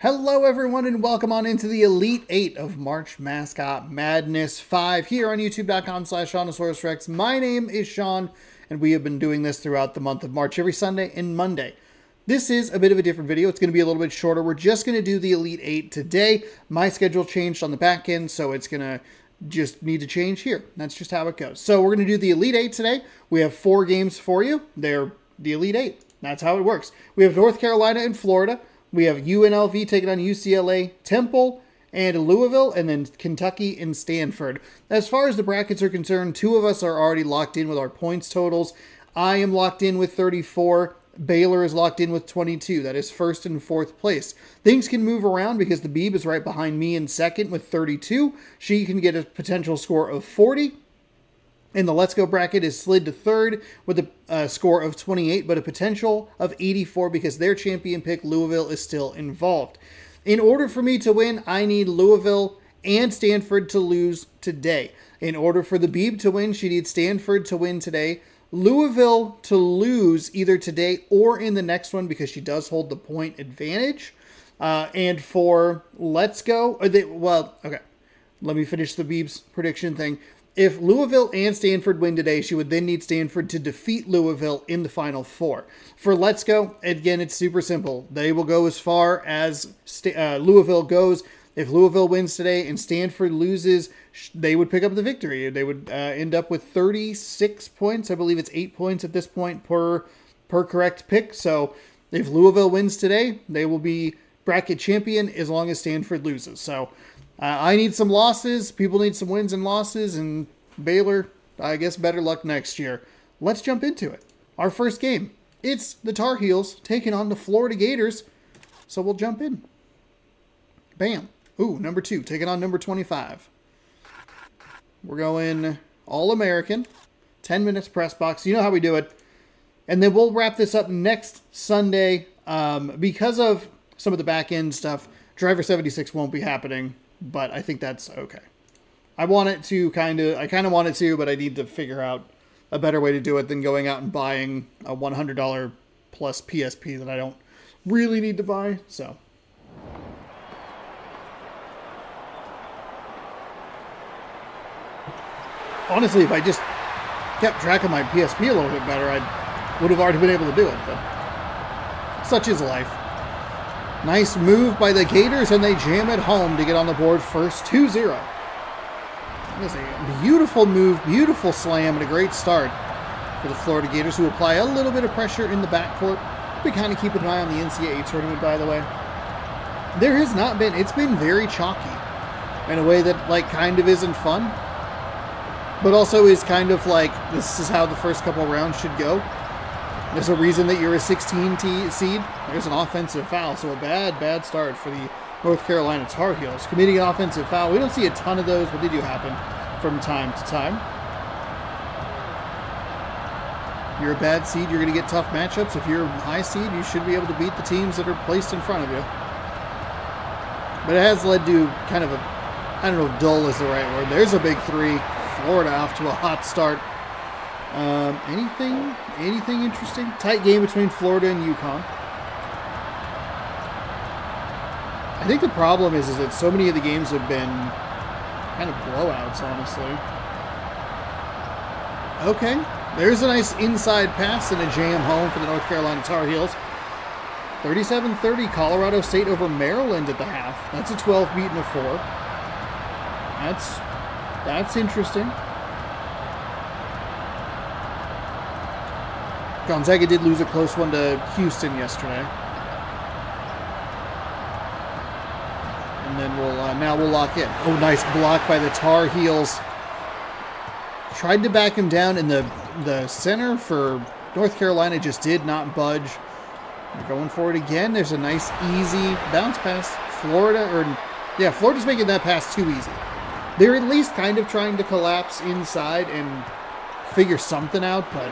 Hello everyone and welcome on into the Elite 8 of March Mascot Madness 5 here on youtube.com/SeannosaurusRex. My name is Sean and we have been doing this throughout the month of March every Sunday and Monday. This is a bit of a different video. It's going to be a little bit shorter. We're just going to do the Elite 8 today. My schedule changed on the back end, so it's going to just need to change here. That's just how it goes. So we're going to do the Elite 8 today. We have 4 games for you. They're the Elite 8. That's how it works. We have North Carolina and Florida. We have UNLV taking on UCLA, Temple, and Louisville, and then Kentucky and Stanford. As far as the brackets are concerned, 2 of us are already locked in with our points totals. I am locked in with 34. Baylor is locked in with 22. That is first and fourth place. Things can move around because the Beeb is right behind me in second with 32. She can get a potential score of 40. And the Let's Go bracket is slid to third with a score of 28, but a potential of 84 because their champion pick, Louisville, is still involved. In order for me to win, I need Louisville and Stanford to lose today. In order for the Beeb to win, she needs Stanford to win today, Louisville to lose either today or in the next one because she does hold the point advantage. And for Let's Go, okay, let me finish the Beeb's prediction thing. If Louisville and Stanford win today, she would then need Stanford to defeat Louisville in the Final Four. For Let's Go, again, it's super simple. They will go as far as Louisville goes. If Louisville wins today and Stanford loses, they would pick up the victory. They would end up with 36 points. I believe it's 8 points at this point per correct pick. So if Louisville wins today, they will be bracket champion as long as Stanford loses. So I need some losses. People need some wins and losses. And Baylor, I guess better luck next year. Let's jump into it. Our first game. It's the Tar Heels taking on the Florida Gators. So we'll jump in. Bam. Ooh, number 2 taking on number 25. We're going All-American. 10 minutes press box. You know how we do it. And then we'll wrap this up next Sunday. Because of some of the back end stuff, Driver 76 won't be happening. But I think that's okay. I kind of want it to, but I need to figure out a better way to do it than going out and buying a $100 plus PSP that I don't really need to buy. So, honestly, if I just kept track of my PSP a little bit better, I would have already been able to do it. But such is life. Nice move by the Gators, and they jam it home to get on the board first, 2-0. That is a beautiful move, beautiful slam, and a great start for the Florida Gators, who apply a little bit of pressure in the backcourt. Be kind of keeping an eye on the NCAA tournament, by the way. There has not been, it's been very chalky in a way that, like, kind of isn't fun, but also is kind of like, this is how the first couple rounds should go. There's a reason that you're a 16 seed. There's an offensive foul, so a bad start for the North Carolina Tar Heels. Committing an offensive foul. We don't see a ton of those, but they do happen from time to time. You're a bad seed, you're going to get tough matchups. If you're a high seed, you should be able to beat the teams that are placed in front of you. But it has led to kind of a, I don't know if dull is the right word. There's a big 3. Florida off to a hot start. Anything interesting? Tight game between Florida and UConn. I think the problem is that so many of the games have been kind of blowouts, honestly. Okay, there's a nice inside pass and a jam home for the North Carolina Tar Heels. 37-30, Colorado State over Maryland at the half. That's a 12 beat and a 4. That's interesting. Gonzaga did lose a close one to Houston yesterday. And then now we'll lock in. Oh, nice block by the Tar Heels. Tried to back him down, and the center for North Carolina just did not budge. They're going for it again. There's a nice, easy bounce pass. Florida's making that pass too easy. They're at least kind of trying to collapse inside and figure something out, but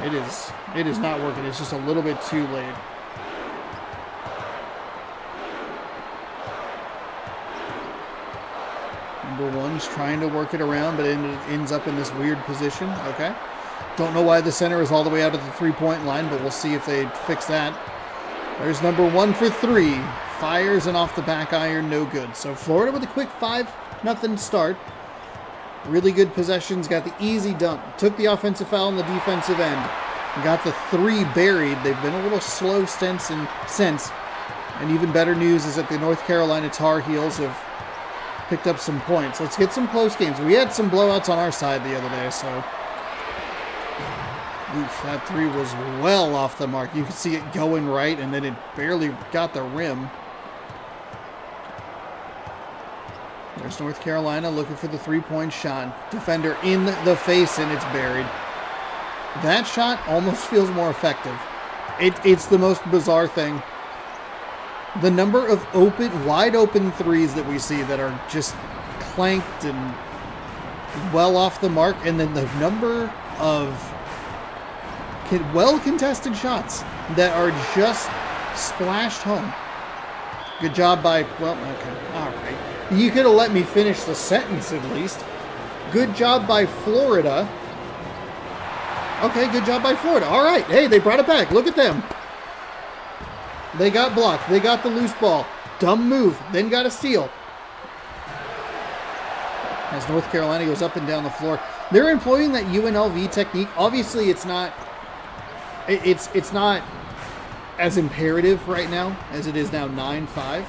it is not working. It's just a little bit too late. Number 1's trying to work it around, but it ends up in this weird position. Okay. Don't know why the center is all the way out at the 3-point line, but we'll see if they fix that. There's number 1 for 3 fires and off the back iron, no good. So Florida with a quick 5-0 start. Really good possessions, got the easy dunk, took the offensive foul on the defensive end, got the 3 buried. They've been a little slow since. And even better news is that the North Carolina Tar Heels have picked up some points. Let's get some close games. We had some blowouts on our side the other day, so... Oof, that 3 was well off the mark. You could see it going right, and then it barely got the rim. There's North Carolina looking for the 3-point shot. Defender in the face, and it's buried. That shot almost feels more effective. It's the most bizarre thing. The number of wide open threes that we see that are just clanked and well off the mark, and then the number of well-contested shots that are just splashed home. Good job by, well, okay, all right. You could have let me finish the sentence at least. Good job by Florida. Okay, good job by Florida. All right, hey, they brought it back. Look at them. They got blocked. They got the loose ball. Dumb move. Then got a steal. As North Carolina goes up and down the floor. They're employing that UNLV technique. Obviously, it's not as imperative right now as it is now 9-5.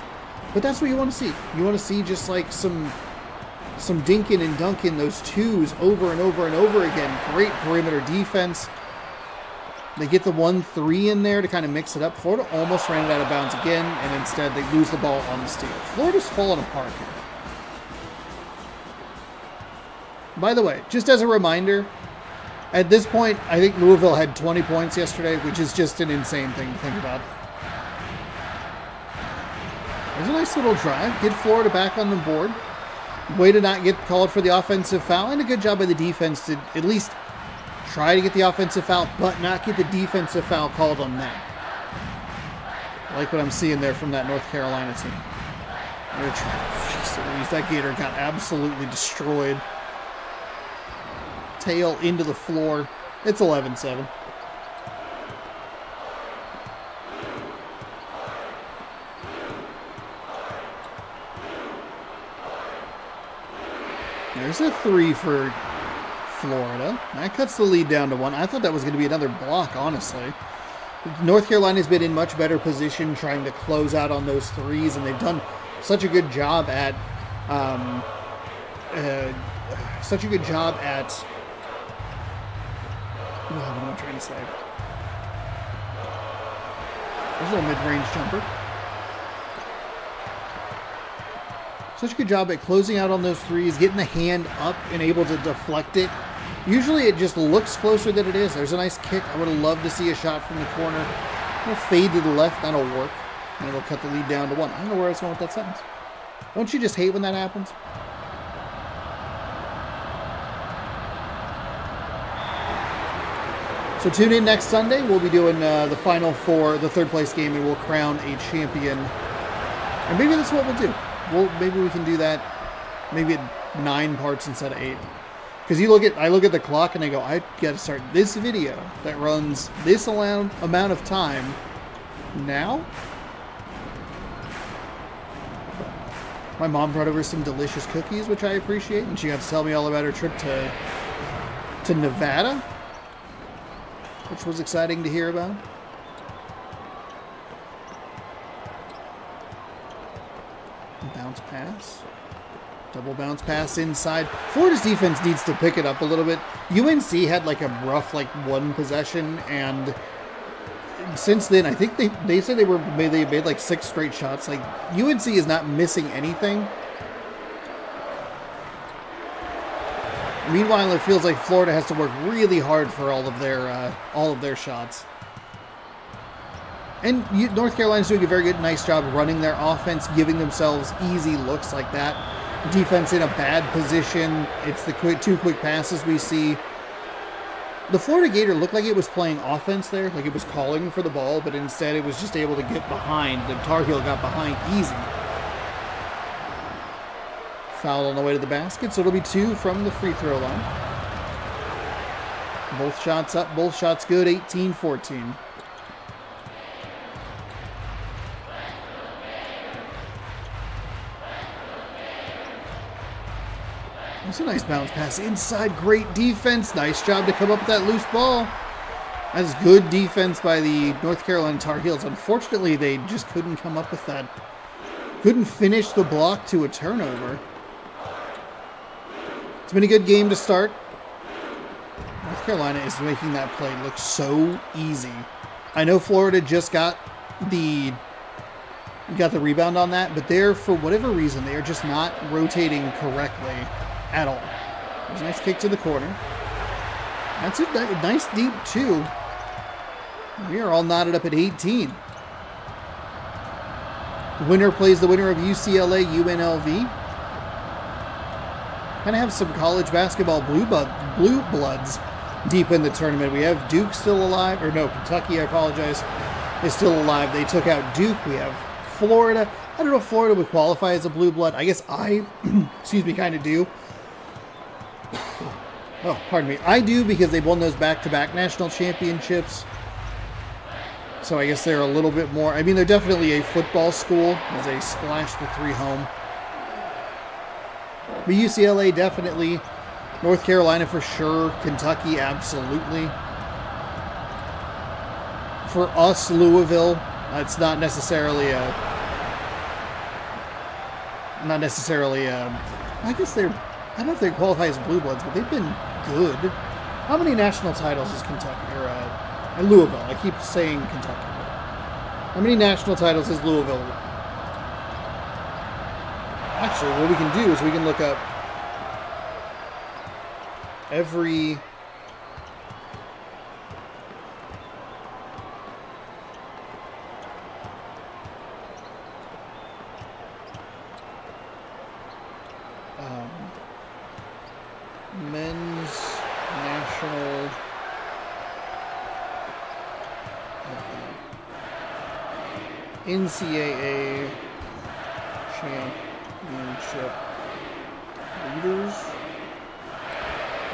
But that's what you want to see. You want to see just like some dinking and dunking those 2s over and over and over again. Great perimeter defense. They get the 1-3 in there to kind of mix it up. Florida almost ran it out of bounds again, and instead they lose the ball on the steal. Florida's falling apart here. By the way, just as a reminder, at this point, I think Louisville had 20 points yesterday, which is just an insane thing to think about. There's a nice little drive. Get Florida back on the board. Way to not get called for the offensive foul, and a good job by the defense to at least try to get the offensive foul, but not get the defensive foul called on them. I like what I'm seeing there from that North Carolina team. That Gator got absolutely destroyed. Tail into the floor. It's 11-7. There's a 3 for Florida. That cuts the lead down to 1. I thought that was going to be another block, honestly. North Carolina's been in much better position trying to close out on those 3s, and they've done such a good job at what am I trying to say? There's a little mid-range jumper. Such a good job at closing out on those 3s, getting the hand up and able to deflect it. Usually it just looks closer than it is. There's a nice kick. I would have loved to see a shot from the corner. A little fade to the left. That'll work. And it'll cut the lead down to 1. I don't know where I was going with that sentence. Don't you just hate when that happens? So tune in next Sunday. We'll be doing the Final Four, the 3rd place game, and we'll crown a champion. And maybe that's what we'll do. Maybe we can do that maybe at 9 parts instead of 8. Because I look at the clock and I go, I got to start this video that runs this amount of time now. My mom brought over some delicious cookies, which I appreciate, and she got to tell me all about her trip to Nevada, which was exciting to hear about. Bounce pass. Double bounce pass inside. Florida's defense needs to pick it up a little bit. UNC had like a rough 1 possession, and since then I think they said they made like 6 straight shots. Like, UNC is not missing anything. Meanwhile, it feels like Florida has to work really hard for all of their shots. And North Carolina's doing a very nice job running their offense, giving themselves easy looks like that. Defense in a bad position. It's the 2 quick passes we see. The Florida Gator looked like it was playing offense there, like it was calling for the ball, but instead it was just able to get behind. The Tar Heel got behind easy. Foul on the way to the basket, so it'll be 2 from the free throw line. Both shots up, both shots good, 18-14. That's a nice bounce pass inside. Great defense. Nice job to come up with that loose ball. That's good defense by the North Carolina Tar Heels. Unfortunately, they just couldn't come up with that. Couldn't finish the block to a turnover. It's been a good game to start. North Carolina is making that play look so easy. I know Florida just got the rebound on that, but they're, for whatever reason, they are just not rotating correctly at all. There's a nice kick to the corner. That's a nice deep two. We are all knotted up at 18. Winner plays the winner of UCLA UNLV. Kind of have some college basketball blue bloods deep in the tournament. We have Duke still alive, or no, Kentucky, I apologize, is still alive. They took out Duke. We have Florida. I don't know if Florida would qualify as a blue blood. I guess I, excuse me, kind of do. Oh, pardon me. I do because they've won those back-to-back national championships. So I guess they're a little bit more. I mean, they're definitely a football school as they splash the 3 home. But UCLA definitely. North Carolina for sure. Kentucky absolutely. For us, Louisville, it's not necessarily a. I guess they're. I don't know if they qualify as blue bloods, but they've been good. How many national titles is Kentucky or Louisville? I keep saying Kentucky. How many national titles has Louisville won? Actually, what we can do is we can look up every men's national NCAA championship leaders.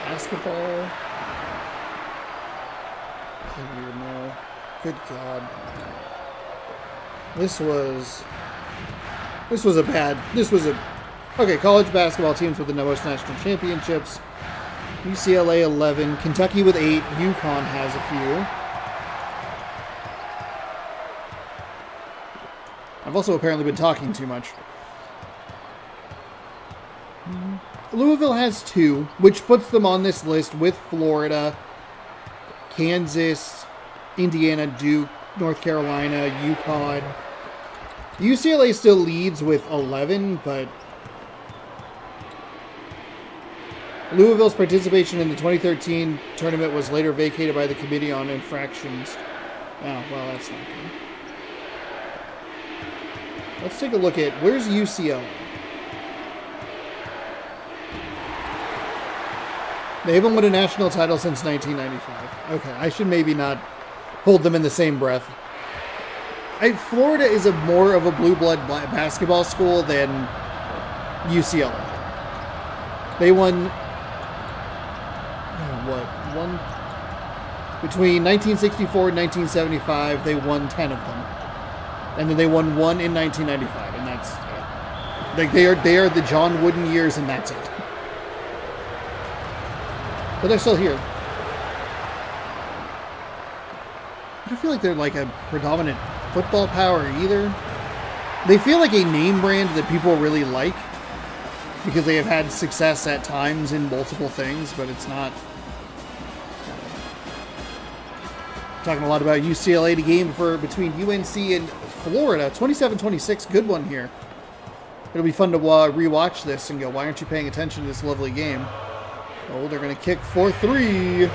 Basketball. I don't even know. Good God. This was a okay, college basketball teams with the most national championships. UCLA 11, Kentucky with 8, UConn has a few. I've also apparently been talking too much. Louisville has 2, which puts them on this list with Florida, Kansas, Indiana, Duke, North Carolina, UConn. UCLA still leads with 11, but Louisville's participation in the 2013 tournament was later vacated by the Committee on Infractions. Oh, well, that's not good. Let's take a look at, where's UCLA? They haven't won a national title since 1995. Okay, I should maybe not hold them in the same breath. Florida is more of a blue blood basketball school than UCLA. They won, between 1964 and 1975, they won 10 of them. And then they won 1 in 1995, and that's it. Like they are the John Wooden years, and that's it. But they're still here. I don't feel like they're like a predominant football power either. They feel like a name brand that people really like because they have had success at times in multiple things, but it's not. Talking a lot about UCLA, the game between UNC and Florida. 27-26, good one here. It'll be fun to rewatch this and go, why aren't you paying attention to this lovely game? Oh, they're going to kick for 3.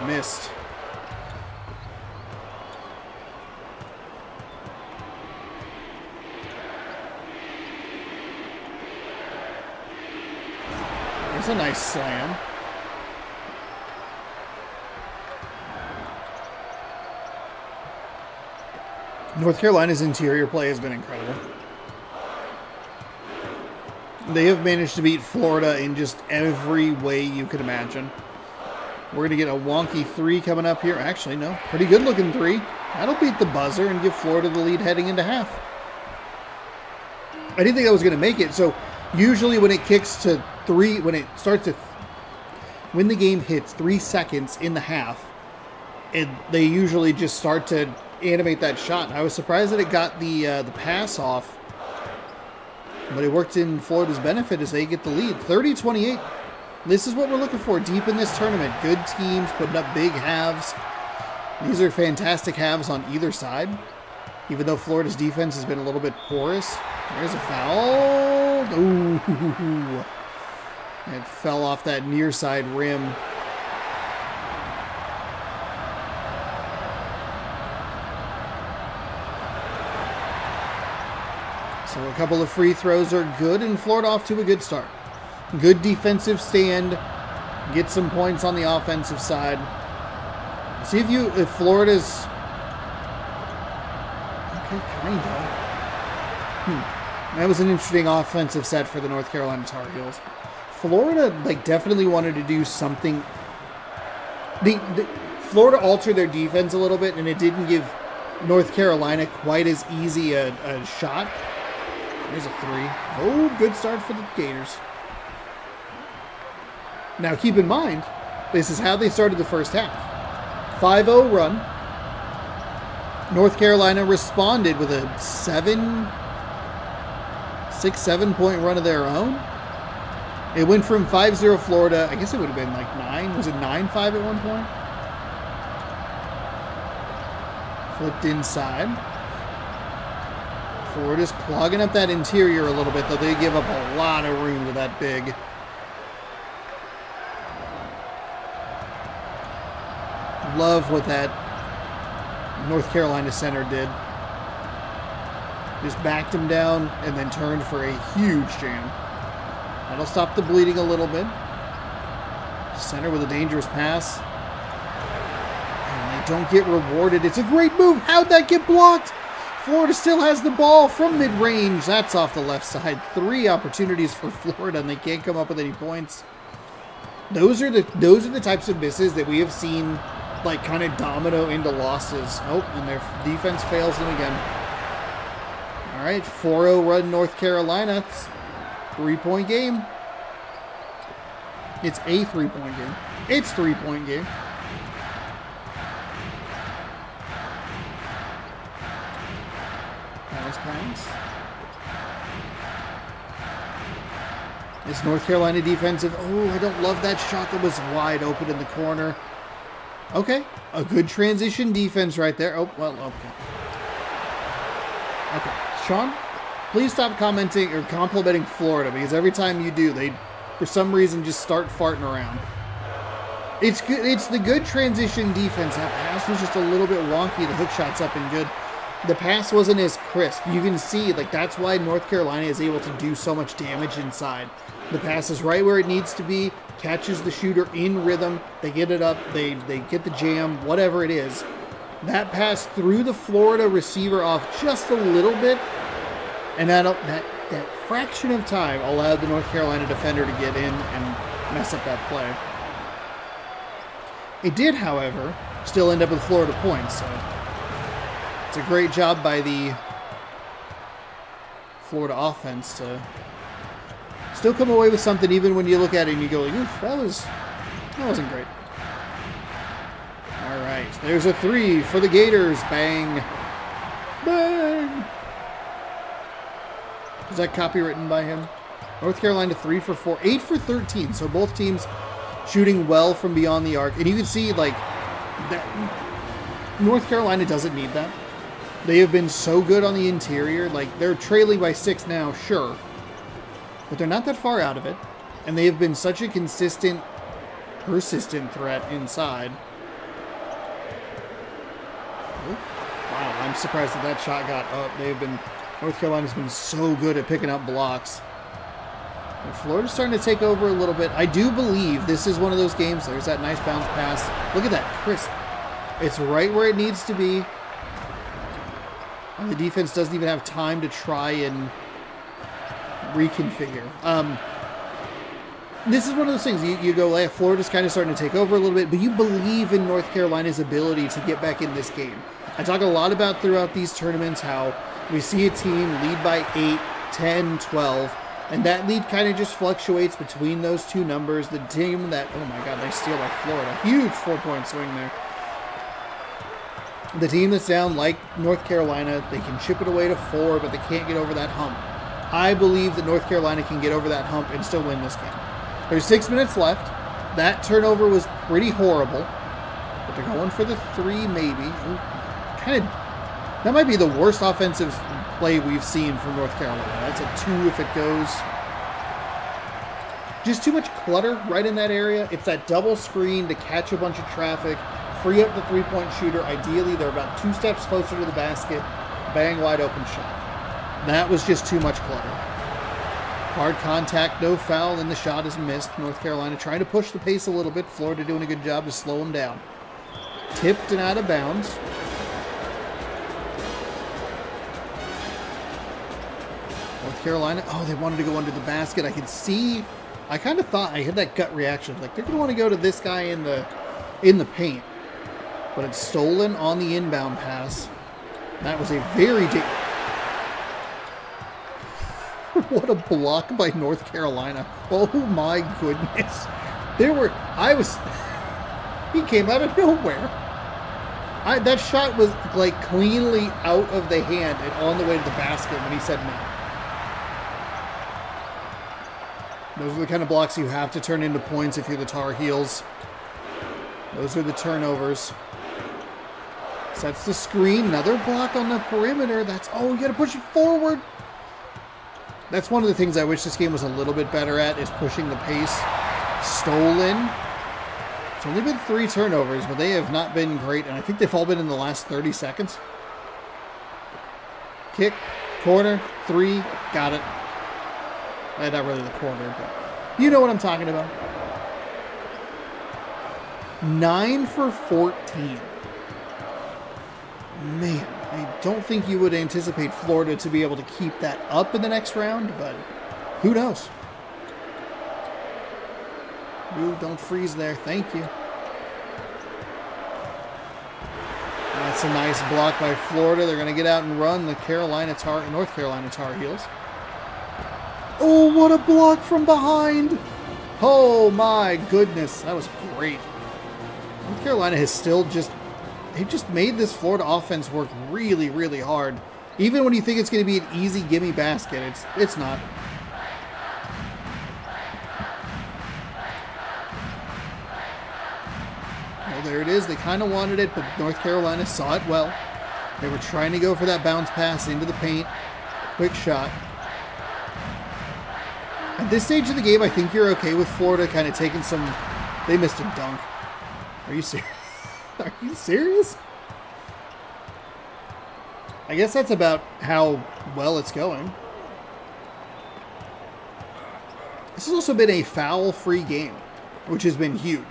Missed. There's a nice slam. North Carolina's interior play has been incredible. They have managed to beat Florida in just every way you could imagine. We're going to get a wonky 3 coming up here. Actually, no. Pretty good looking 3. That'll beat the buzzer and give Florida the lead heading into half. I didn't think I was going to make it. So Usually when it kicks to 3, when it starts to, when the game hits 3 seconds in the half, they usually just start to animate that shot. I was surprised that it got the pass off, but it worked in Florida's benefit as they get the lead. 30-28. This is what we're looking for deep in this tournament. Good teams putting up big halves. These are fantastic halves on either side, even though Florida's defense has been a little bit porous. There's a foul. Ooh. It fell off that near side rim. So a couple of free throws are good, and Florida off to a good start. Good defensive stand. Get some points on the offensive side. See if Florida's... Okay, kinda. That was an interesting offensive set for the North Carolina Tar Heels. Florida, like, definitely wanted to do something. Florida altered their defense a little bit, and it didn't give North Carolina quite as easy a shot. There's a 3. Oh, good start for the Gators. Now, keep in mind, this is how they started the first half. 5-0 run. North Carolina responded with a 6-7 point run of their own. It went from 5-0 Florida. I guess it would have been like 9. Was it 9-5 at one point? Flipped inside. Florida's clogging up that interior a little bit, though they give up a lot of room to that big. Love what that North Carolina center did. Just backed him down and then turned for a huge jam. That'll stop the bleeding a little bit. Center with a dangerous pass. And they don't get rewarded. It's a great move. How'd that get blocked? Florida still has the ball from mid-range. That's off the left side. 3 opportunities for Florida, and they can't come up with any points. Those are the types of misses that we have seen, like, kind of domino into losses. Oh, and their defense fails them again. All right, 4-0 run North Carolina. It's a 3-point game. It's a 3-point game. It's a 3-point game. Nice pass. It's North Carolina defensive. Oh, I don't love that shot that was wide open in the corner. Okay, a good transition defense right there. Oh, well, okay. Okay, Sean, please stop commenting or complimenting Florida, because every time you do, they, for some reason, just start farting around. It's good. It's the good transition defense. That pass was just a little bit wonky. The hook shot's up and good. The pass wasn't as crisp. You can see, like, that's why North Carolina is able to do so much damage inside. The pass is right where it needs to be, catches the shooter in rhythm, they get it up, they get the jam, whatever it is. That pass threw the Florida receiver off just a little bit, and that fraction of time allowed the North Carolina defender to get in and mess up that play. It did, however, still end up with Florida points, so it's a great job by the Florida offense to still come away with something, even when you look at it and you go, like, oof, that wasn't great. All right, there's a 3 for the Gators. Bang. Bang. Was that copywritten by him? North Carolina 3 for 4, 8 for 13. So both teams shooting well from beyond the arc. And you can see, like, that North Carolina doesn't need that. They have been so good on the interior. Like, they're trailing by 6 now, sure. But they're not that far out of it. And they have been such a consistent, persistent threat inside. Oh, wow, I'm surprised that shot got up. North Carolina's been so good at picking up blocks. And Florida's starting to take over a little bit. I do believe this is one of those games. There's that nice bounce pass. Look at that, crisp. It's right where it needs to be. And the defense doesn't even have time to try and reconfigure. This is one of those things. You go, like, Florida's kind of starting to take over a little bit, but you believe in North Carolina's ability to get back in this game. I talk a lot about throughout these tournaments how we see a team lead by 8, 10, 12, And that lead kind of just fluctuates between those two numbers. The team that, oh my God, nice steal by Florida. Huge 4-point swing there. The team that's down, like North Carolina, they can chip it away to 4, but they can't get over that hump. I believe that North Carolina can get over that hump and still win this game. There's 6 minutes left. That turnover was pretty horrible. But they're going for the 3, maybe. That might be the worst offensive play we've seen from North Carolina. That's a 2 if it goes. Just too much clutter right in that area. It's that double screen to catch a bunch of traffic, free up the 3-point shooter. Ideally, they're about 2 steps closer to the basket. Bang, wide open shot. That was just too much clutter. Hard contact, no foul, and the shot is missed. North Carolina trying to push the pace a little bit. Florida doing a good job to slow them down. Tipped and out of bounds. North Carolina, oh, they wanted to go under the basket. I could see, I kind of thought, I had that gut reaction. Like, they're going to want to go to this guy in the paint. But it's stolen on the inbound pass. That was a very What a block by North Carolina. Oh my goodness. He came out of nowhere. That shot was like cleanly out of the hand and on the way to the basket when he said no. Those are the kind of blocks you have to turn into points if you're the Tar Heels. Those are the turnovers. Sets the screen. Another block on the perimeter. Oh, you got to push it forward. That's one of the things I wish this game was a little bit better at, is pushing the pace. Stolen. It's only been 3 turnovers, but they have not been great, and I think they've all been in the last 30 seconds. Kick, corner, 3, got it. Not really the corner, but you know what I'm talking about. 9 for 14. Man, I don't think you would anticipate Florida to be able to keep that up in the next round, but who knows? Ooh, don't freeze there. Thank you. That's a nice block by Florida. They're going to get out and run the North Carolina Tar Heels. Oh, what a block from behind. Oh, my goodness. That was great. North Carolina has still they just made this Florida offense work really, really hard. Even when you think it's going to be an easy gimme basket, it's not. Well, there it is. They kind of wanted it, but North Carolina saw it well. They were trying to go for that bounce pass into the paint. Quick shot. At this stage of the game, I think you're okay with Florida kind of taking some... They missed a dunk. Are you serious? Are you serious? I guess that's about how well it's going. This has also been a foul-free game, which has been huge.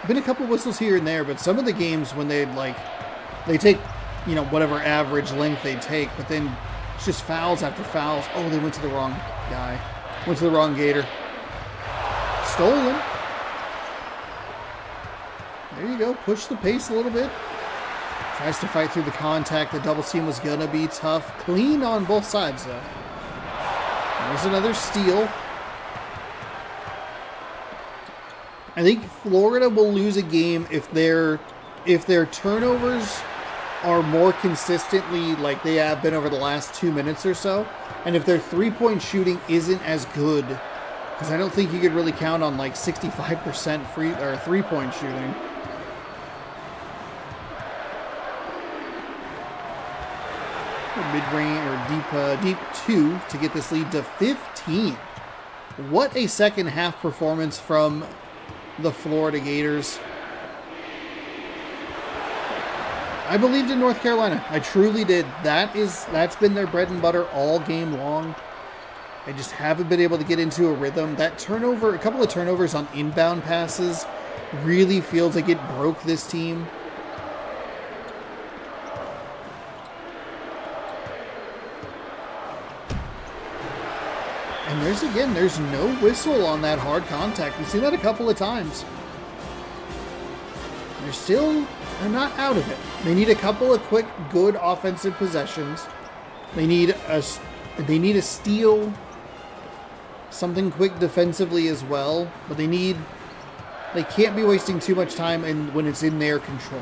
Been a couple whistles here and there, but some of the games when they take, you know, whatever average length they take, but then it's just fouls after fouls. Oh, they went to the wrong guy. Went to the wrong Gator. Stolen. There you go. Push the pace a little bit. Tries to fight through the contact. The double team was going to be tough. Clean on both sides, though. There's another steal. I think Florida will lose a game if their turnovers are more consistently like they have been over the last 2 minutes or so. And if their three-point shooting isn't as good, because I don't think you could really count on like 65% three-point shooting. Mid-range or deep 2 to get this lead to 15. What a second half performance from the Florida Gators. I believed in North Carolina. I truly did. That's been their bread and butter all game long. I just haven't been able to get into a rhythm. That turnover, a couple of turnovers on inbound passes, really feels like it broke this team. And there's no whistle on that hard contact. We've seen that a couple of times. they're not out of it. They need a couple of quick, good offensive possessions. They need a steal, something quick defensively as well, but they can't be wasting too much time when it's in their control.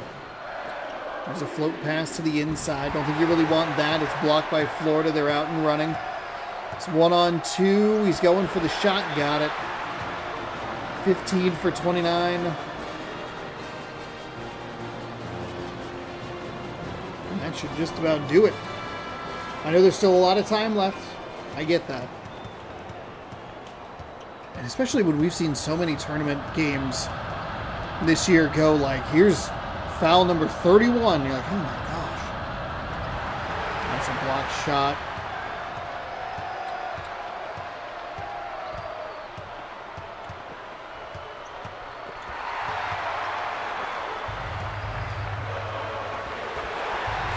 There's a float pass to the inside. Don't think you really want that. It's blocked by Florida. They're out and running. It's 1-on-2. He's going for the shot. Got it. 15 for 29. And that should just about do it. I know there's still a lot of time left. I get that. And especially when we've seen so many tournament games this year go like, here's foul number 31. You're like, oh my gosh. That's a blocked shot.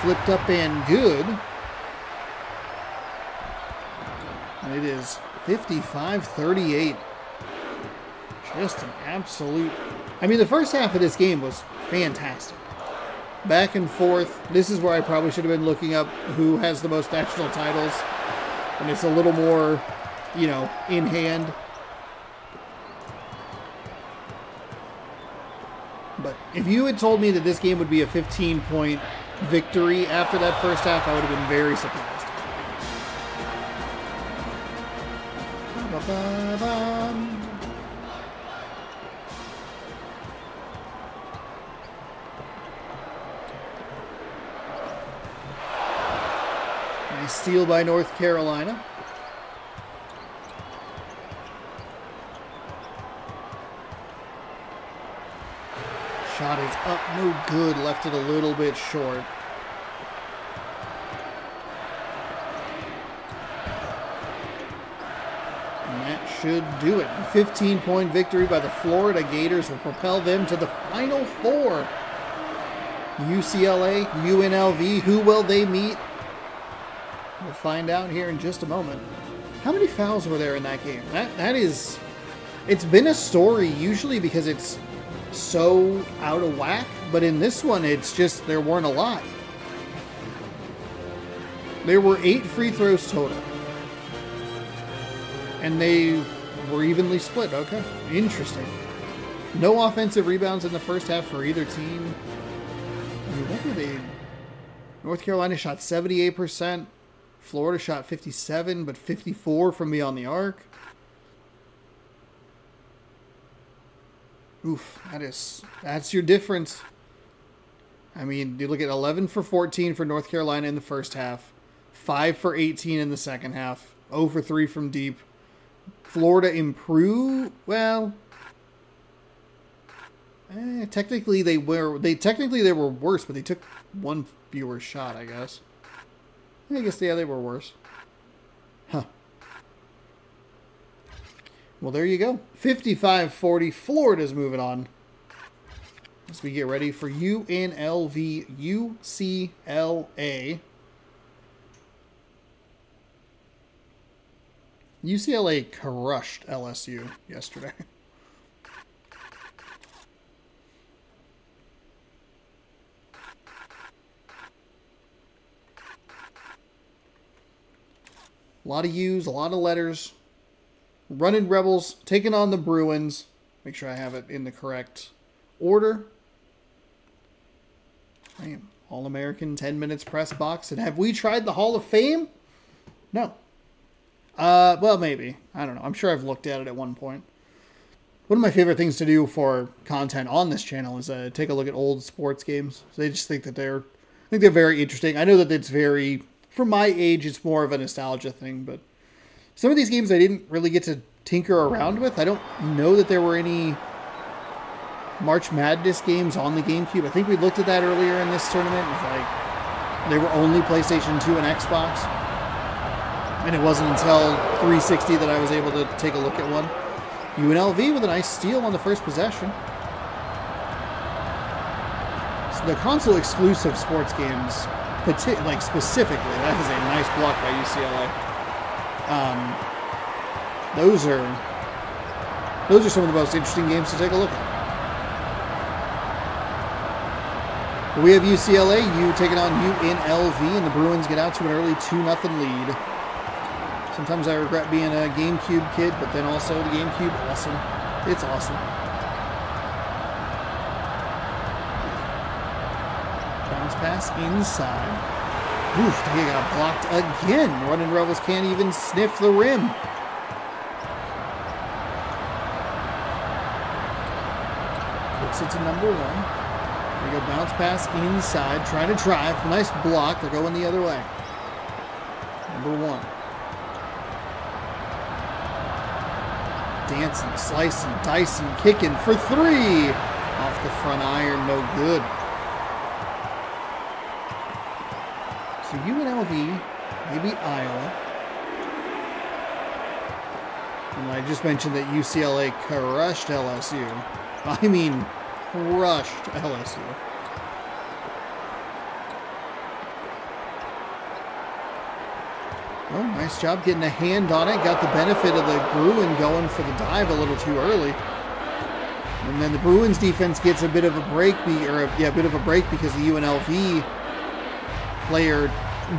Flipped up and good. And it is 55-38. Just an absolute... I mean, the first half of this game was fantastic. Back and forth. This is where I probably should have been looking up who has the most national titles. And it's a little more, you know, in hand. But if you had told me that this game would be a 15-point victory after that first half, I would have been very surprised. Nice steal by North Carolina. Shot is up, no good. Left it a little bit short. And that should do it. A 15-point victory by the Florida Gators will propel them to the Final Four. UCLA, UNLV, who will they meet? We'll find out here in just a moment. How many fouls were there in that game? That is... It's been a story usually because it's so out of whack, but in this one it's just there weren't a lot. There were 8 free throws total. And they were evenly split. Okay, interesting. No offensive rebounds in the first half for either team. I mean, what were they? North Carolina shot 78%. Florida shot 57, but 54 from beyond the arc. Oof, that's your difference. I mean, you look at 11 for 14 for North Carolina in the first half, 5 for 18 in the second half, 0 for 3 from deep. Florida improved. Well, technically they were worse, but they took one fewer shot, I guess. Yeah, they were worse. Huh. Well, there you go. 55-40. Florida's moving on. As we get ready for UNLV UCLA. UCLA crushed LSU yesterday. A lot of U's, a lot of letters. Running Rebels, taking on the Bruins. Make sure I have it in the correct order. Damn. All-American 10 minutes press box. And have we tried the Hall of Fame? No. Well, maybe. I don't know. I'm sure I've looked at it at one point. One of my favorite things to do for content on this channel is take a look at old sports games. So I just think that they're very interesting. I know that it's very... For my age, it's more of a nostalgia thing, but some of these games I didn't really get to tinker around with. I don't know that there were any March Madness games on the GameCube. I think we looked at that earlier in this tournament. With like, they were only PlayStation 2 and Xbox. And it wasn't until 360 that I was able to take a look at one. UNLV with a nice steal on the first possession. So the console exclusive sports games... like specifically, that is a nice block by UCLA. Those are some of the most interesting games to take a look at. We have UCLA, U taking on UNLV, and the Bruins get out to an early 2-0 lead. Sometimes I regret being a GameCube kid, but then also the GameCube, awesome. It's awesome. Bounce pass inside. Oof, they got blocked again. Running Rebels can't even sniff the rim. Kicks it to number 1. There we go, bounce pass inside, trying to drive. Nice block. They're going the other way. Number 1. Dancing, slicing, dicing, kicking for 3. Off the front iron, no good. So UNLV, maybe Iowa. And I just mentioned that UCLA crushed LSU. I mean, crushed LSU. Oh, nice job getting a hand on it. Got the benefit of the Bruin going for the dive a little too early. And then the Bruins defense gets a bit of a break, because the UNLV player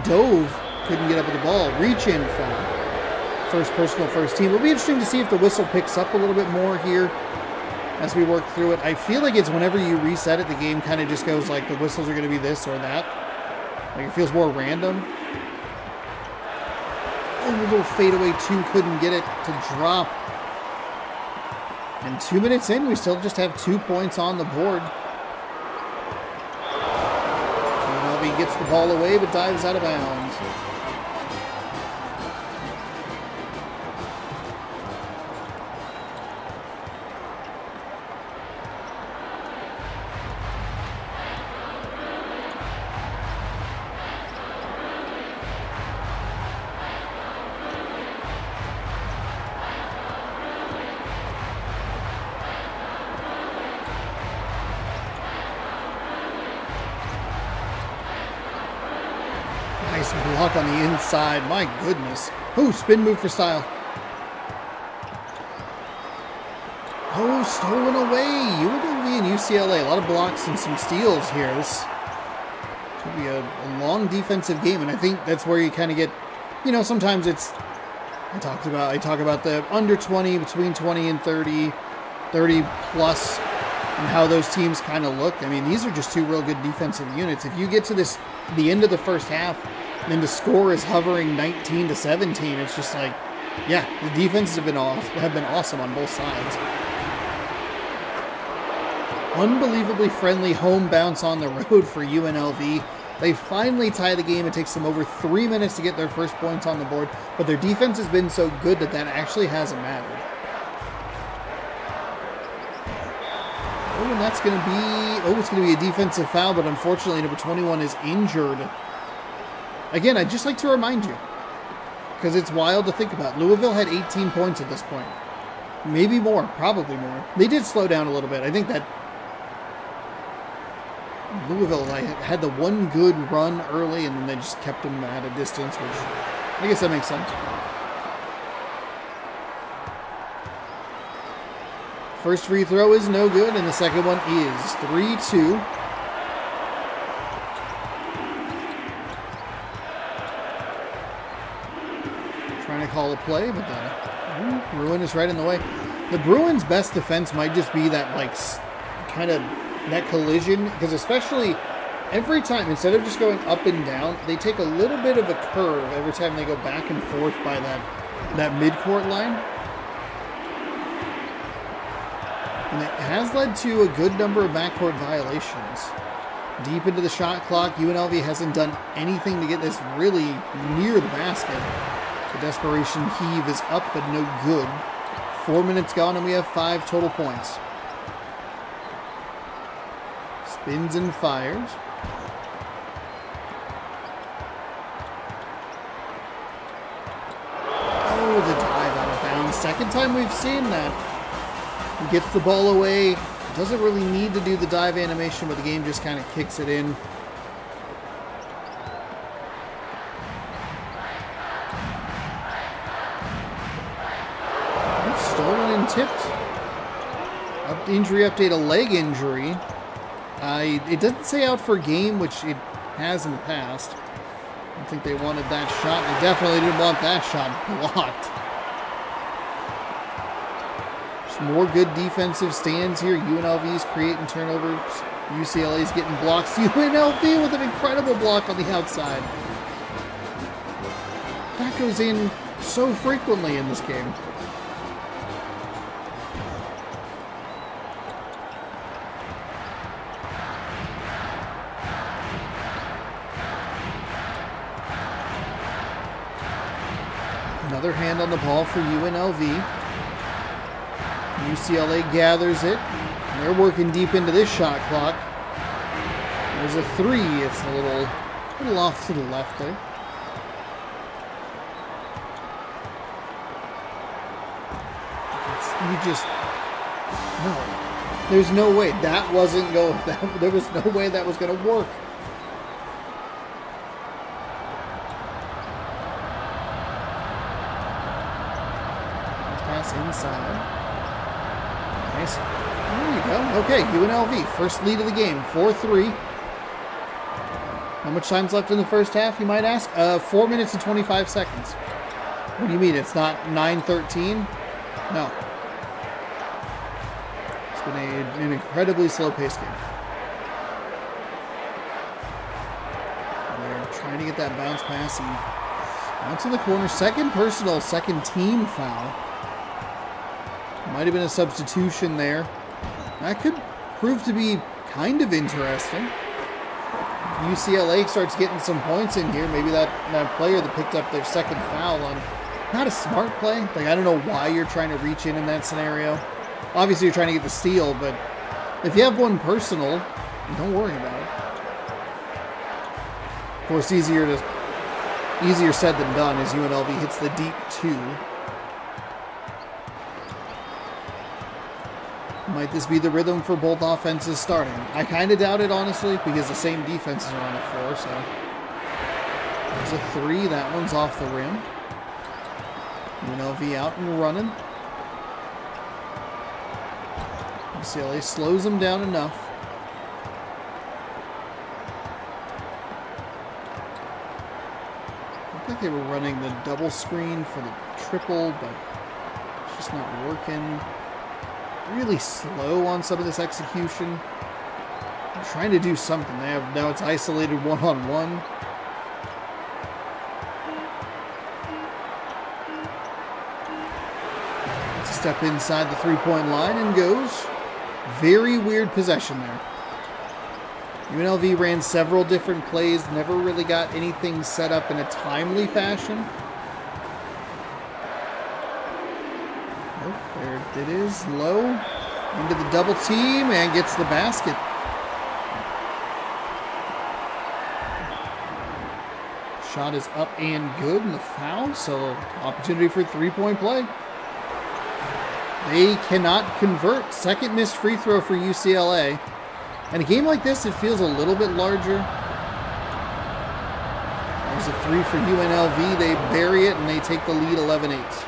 dove, couldn't get up with the ball. Reach in foul. First personal, first team. It'll be interesting to see if the whistle picks up a little bit more here as we work through it. I feel like it's whenever you reset it, the game kind of just goes like the whistles are going to be this or that. Like it feels more random. Oh, a little fadeaway 2, couldn't get it to drop. And 2 minutes in, we still just have 2 points on the board. UNLV gets the ball away, but dives out of bounds. Nice block on the inside. My goodness. Oh, spin move for style. Oh, stolen away. UNLV and UCLA. A lot of blocks and some steals here. This could be a long defensive game, and I think that's where you kind of get, you know, sometimes it's, I talk about the under 20, between 20 and 30, 30 plus, and how those teams kind of look. I mean, these are just 2 real good defensive units. If you get to the end of the first half, and the score is hovering 19-17, it's just like, yeah, the defenses have been awesome on both sides. Unbelievably friendly home bounce on the road for UNLV. They finally tie the game. It takes them over 3 minutes to get their first points on the board, but their defense has been so good that actually hasn't mattered. Oh, and that's going to be, it's going to be a defensive foul, but unfortunately number 21 is injured. Again, I'd just like to remind you, because it's wild to think about. Louisville had 18 points at this point. Maybe more, probably more. They did slow down a little bit. I think that Louisville had the one good run early, and then they just kept them at a distance, which I guess that makes sense. First free throw is no good, and the second one is 3-2. Trying to call a play, but the Bruin is right in the way. The Bruins' best defense might just be that, like, kind of that collision, because especially every time, instead of just going up and down, they take a little bit of a curve every time they go back and forth by that midcourt line. And it has led to a good number of backcourt violations. Deep into the shot clock, UNLV hasn't done anything to get this really near the basket. The desperation heave is up, but no good. 4 minutes gone, and we have 5 total points. Spins and fires. Oh, the dive out of bounds. Second time we've seen that. He gets the ball away. Doesn't really need to do the dive animation, but the game just kind of kicks it in. Stolen and tipped. Injury update, a leg injury. It doesn't say out for game, which it has in the past. I think they wanted that shot. They definitely didn't want that shot blocked. Just more good defensive stands here. UNLV's creating turnovers. UCLA's getting blocks. UNLV with an incredible block on the outside. That goes in so frequently in this game. Another hand on the ball for UNLV. UCLA gathers it. They're working deep into this shot clock. There's a three. It's a little off to the left there. No. There's no way. That wasn't going. There was no way that was going to work. Inside. Nice. There you go. Okay, UNLV, first lead of the game, 4-3. How much time's left in the first half, you might ask? 4 minutes and 25 seconds. What do you mean, it's not 9:13? No. It's been an incredibly slow-paced game. They're trying to get that bounce pass. Out to the corner. Second personal, second team foul. Might have been a substitution there. That could prove to be kind of interesting. UCLA starts getting some points in here. Maybe that player that picked up their second foul on not a smart play. Like, I don't know why you're trying to reach in that scenario. Obviously, you're trying to get the steal, but if you have one personal, don't worry about it. Of course, easier said than done as UNLV hits the deep two. Might this be the rhythm for both offenses starting? I kind of doubt it, honestly, because the same defenses are on the floor, so. There's a three. That one's off the rim. UNLV out and running. UCLA slows them down enough. Looked like they were running the double screen for the triple, but it's just not working. Really slow on some of this execution. They're trying to do something. Now it's isolated one-on-one. It's a step inside the three-point line and goes. Very weird possession there. UNLV ran several different plays, never really got anything set up in a timely fashion. There it is, low, into the double team, and gets the basket. Shot is up and good, and the foul, so opportunity for three-point play. They cannot convert. Second missed free throw for UCLA. And a game like this, it feels a little bit larger. There's a three for UNLV. They bury it, and they take the lead 11-8.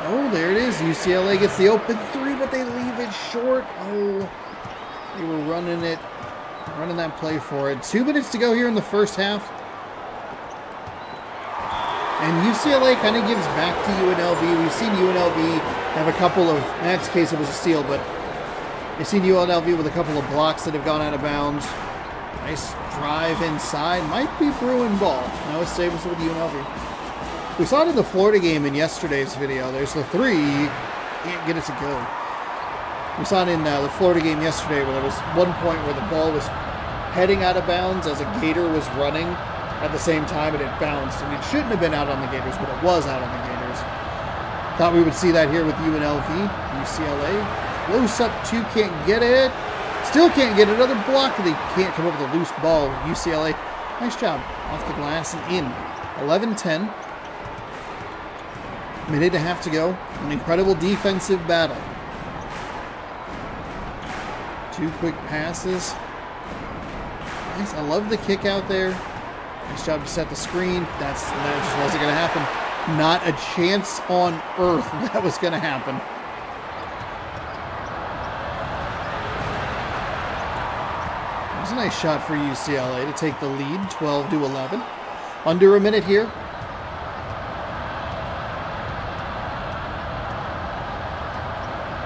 Oh, there it is. UCLA gets the open three, but they leave it short. Oh, they were running that play for it. 2 minutes to go here in the first half. And UCLA kind of gives back to UNLV. We've seen UNLV have a couple of, in that case it was a steal, but we've seen UNLV with a couple of blocks that have gone out of bounds. Nice drive inside. Might be Bruin ball. No, it stays with UNLV. We saw it in the Florida game in yesterday's video. There's the three. You can't get it to go. We saw it in the Florida game yesterday where there was one point where the ball was heading out of bounds as a Gator was running at the same time, and it bounced. And it shouldn't have been out on the Gators, but it was out on the Gators. Thought we would see that here with UNLV. UCLA. Close up two. Can't get it. Still can't get it. Another block. They can't come up with a loose ball. UCLA Nice job. Off the glass and in. 11-10. Minute and a half to go. An incredible defensive battle. 2 quick passes. Nice. I love the kick out there. Nice job to set the screen. That just wasn't going to happen. Not a chance on earth that was going to happen. It was a nice shot for UCLA to take the lead, 12-11. Under a minute here.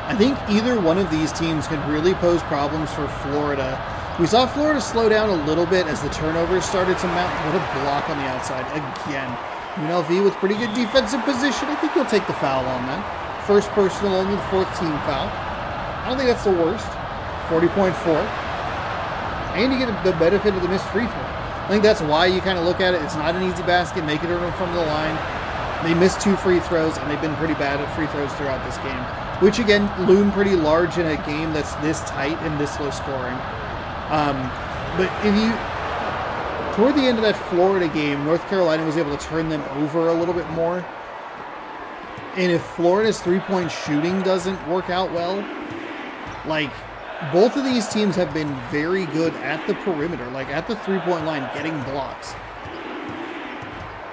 I think either one of these teams could really pose problems for Florida. We saw Florida slow down a little bit as the turnovers started to mount. What a block on the outside again. UNLV with pretty good defensive position. I think he'll take the foul on that. First personal, only the 4th team foul. I don't think that's the worst. 40.4. And you get the benefit of the missed free throw. I think that's why you kind of look at it. It's not an easy basket. Make it in front of the line. They missed 2 free throws, and they've been pretty bad at free throws throughout this game. Which, again, loom pretty large in a game that's this tight and this low scoring. But if you... Toward the end of that Florida game, North Carolina was able to turn them over a little bit more. And if Florida's three-point shooting doesn't work out well, like, both of these teams have been very good at the perimeter, like at the three-point line, getting blocks.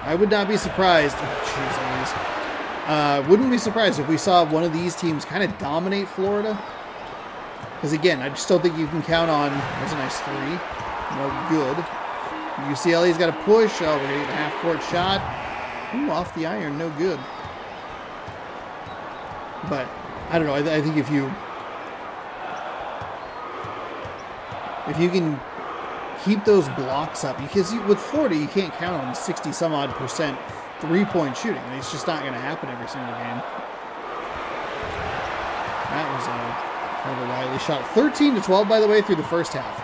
I would not be surprised. Oh, jeez, wouldn't be surprised if we saw one of these teams kind of dominate Florida. Because again, I just don't think you can count on. There's a nice 3. No good. UCLA's got to push. Oh, we're going to get a half-court shot. Ooh, off the iron. No good. But, I don't know. I think if you can keep those blocks up, because with Florida, you can't count on 60-some-odd% three-point shooting. It's just not going to happen every single game. That was kind of a wily shot. 13-12, by the way, through the first half.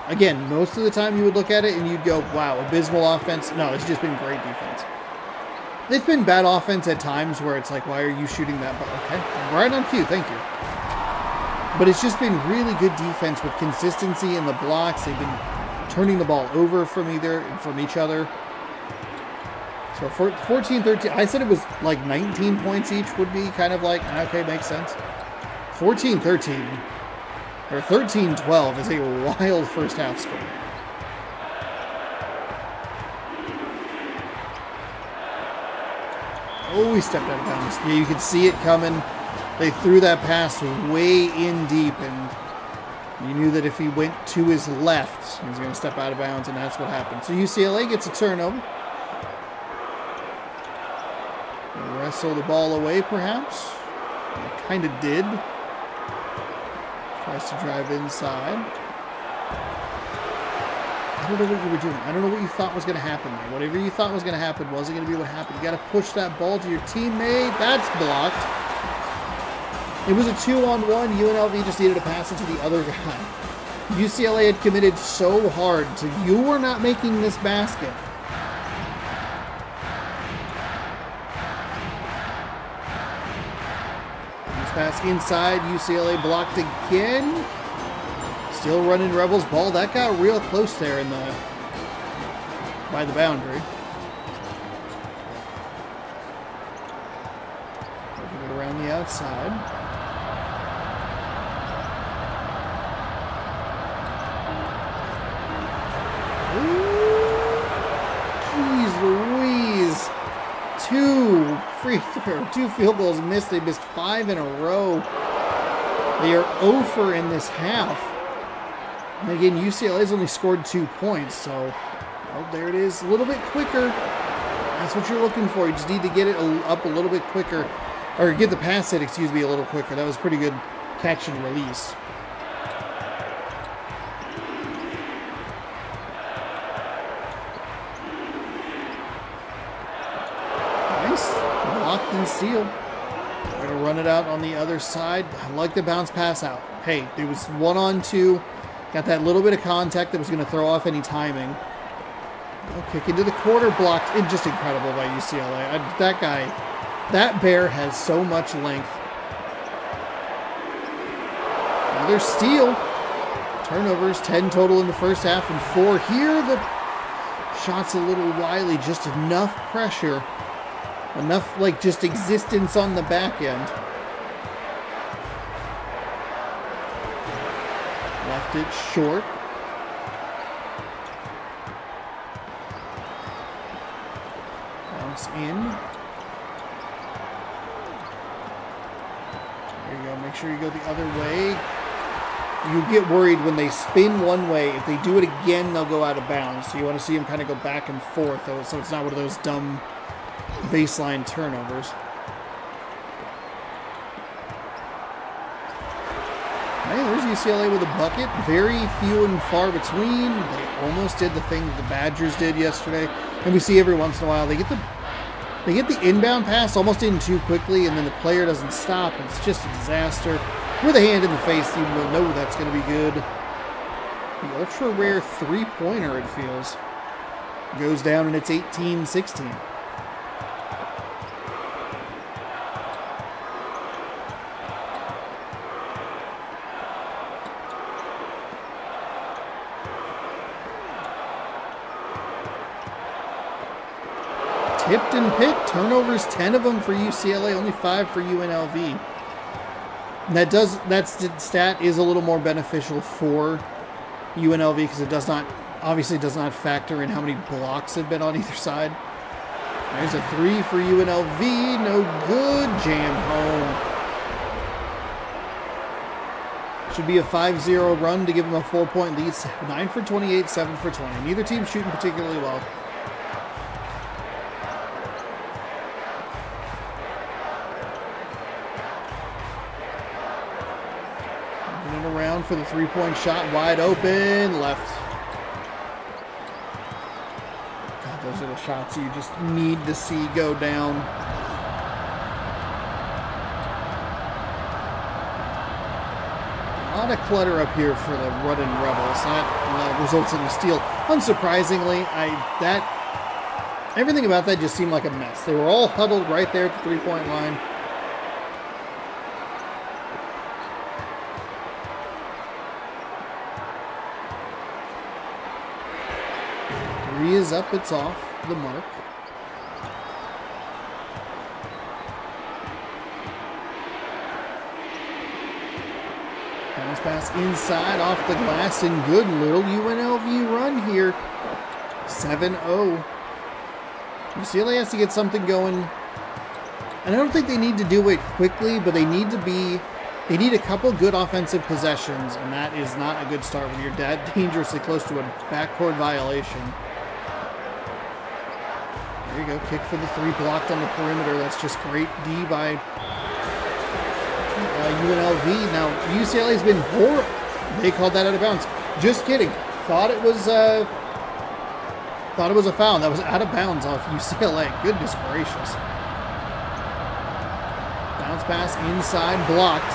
Again, most of the time you would look at it and you'd go, wow, abysmal offense. No, it's just been great defense. It's been bad offense at times where it's like, why are you shooting that ball? Okay, right on cue, thank you. But it's just been really good defense with consistency in the blocks. They've been turning the ball over from each other. So 14-13, I said it was like 19 points each would be kind of like, okay, makes sense. 14-13, or 13-12 is a wild first half score. Oh, he stepped out of bounds. Yeah, you could see it coming. They threw that pass way in deep, and you knew that if he went to his left, he was going to step out of bounds, and that's what happened. So UCLA gets a turnover. They'll wrestle the ball away, perhaps. They kind of did. Tries to drive inside. I don't know what you were doing. I don't know what you thought was going to happen there. Whatever you thought was going to happen wasn't going to be what happened. You got to push that ball to your teammate. That's blocked. It was a 2-on-1. UNLV just needed to pass it to the other guy. UCLA had committed so hard to, you were not making this basket. This pass inside. UCLA blocked again. Still running Rebels ball. That got real close there by the boundary. Working it around the outside. Jeez Louise. 2 field goals missed. They missed 5 in a row. They are over in this half. And again, UCLA's only scored 2 points, so well, there it is. A little bit quicker. That's what you're looking for. You just need to get it up a little bit quicker. Or get the pass hit, excuse me, a little quicker. That was pretty good catch and release. Nice. Blocked and steal. We're going to run it out on the other side. I like the bounce pass out. Hey, it was 1-on-2. Got that little bit of contact that was going to throw off any timing. Oh, kick into the quarter, blocked. It's just incredible by UCLA. That guy, that bear has so much length. Another steal. Turnovers, 10 total in the first half and 4 here. shot's a little wily, just enough pressure. Enough, like, just existence on the back end. Left it short. Bounce in. There you go. Make sure you go the other way. You get worried when they spin one way. If they do it again, they'll go out of bounds. So you want to see them kind of go back and forth, so it's not one of those dumb baseline turnovers. Hey, there's UCLA with a bucket. Very few and far between. They almost did the thing that the Badgers did yesterday. And we see every once in a while they get the inbound pass almost in too quickly, and then the player doesn't stop. It's just a disaster. With a hand in the face, you will know that's going to be good. The ultra rare three-pointer, it feels, goes down, and it's 18-16. Tipped and picked. Turnovers, 10 of them for UCLA, only 5 for UNLV. And that stat is a little more beneficial for UNLV because it obviously does not factor in how many blocks have been on either side. There's a 3 for UNLV. No good. Jam home. Should be a 5-0 run to give them a 4-point lead. 9 for 28, 7 for 20. Neither team shooting particularly well. Around for the three-point shot, wide open, left. God, those are the shots you just need to see go down. A lot of clutter up here for the running Rebels. That results in a steal. Unsurprisingly, everything about that just seemed like a mess. They were all huddled right there at the three-point line. Three is up, it's off the mark. Bounce pass inside, off the glass, and good little UNLV run here. 7-0. UCLA has to get something going. And I don't think they need to do it quickly, but they need a couple good offensive possessions, and that is not a good start when you're that dangerously close to a backcourt violation. There you go, kick for the three, blocked on the perimeter. That's just great D by UNLV. Now, UCLA's been horrible. They called that out of bounds. Just kidding. Thought it was a foul. That was out of bounds off UCLA. Goodness gracious. Bounce pass inside, blocked.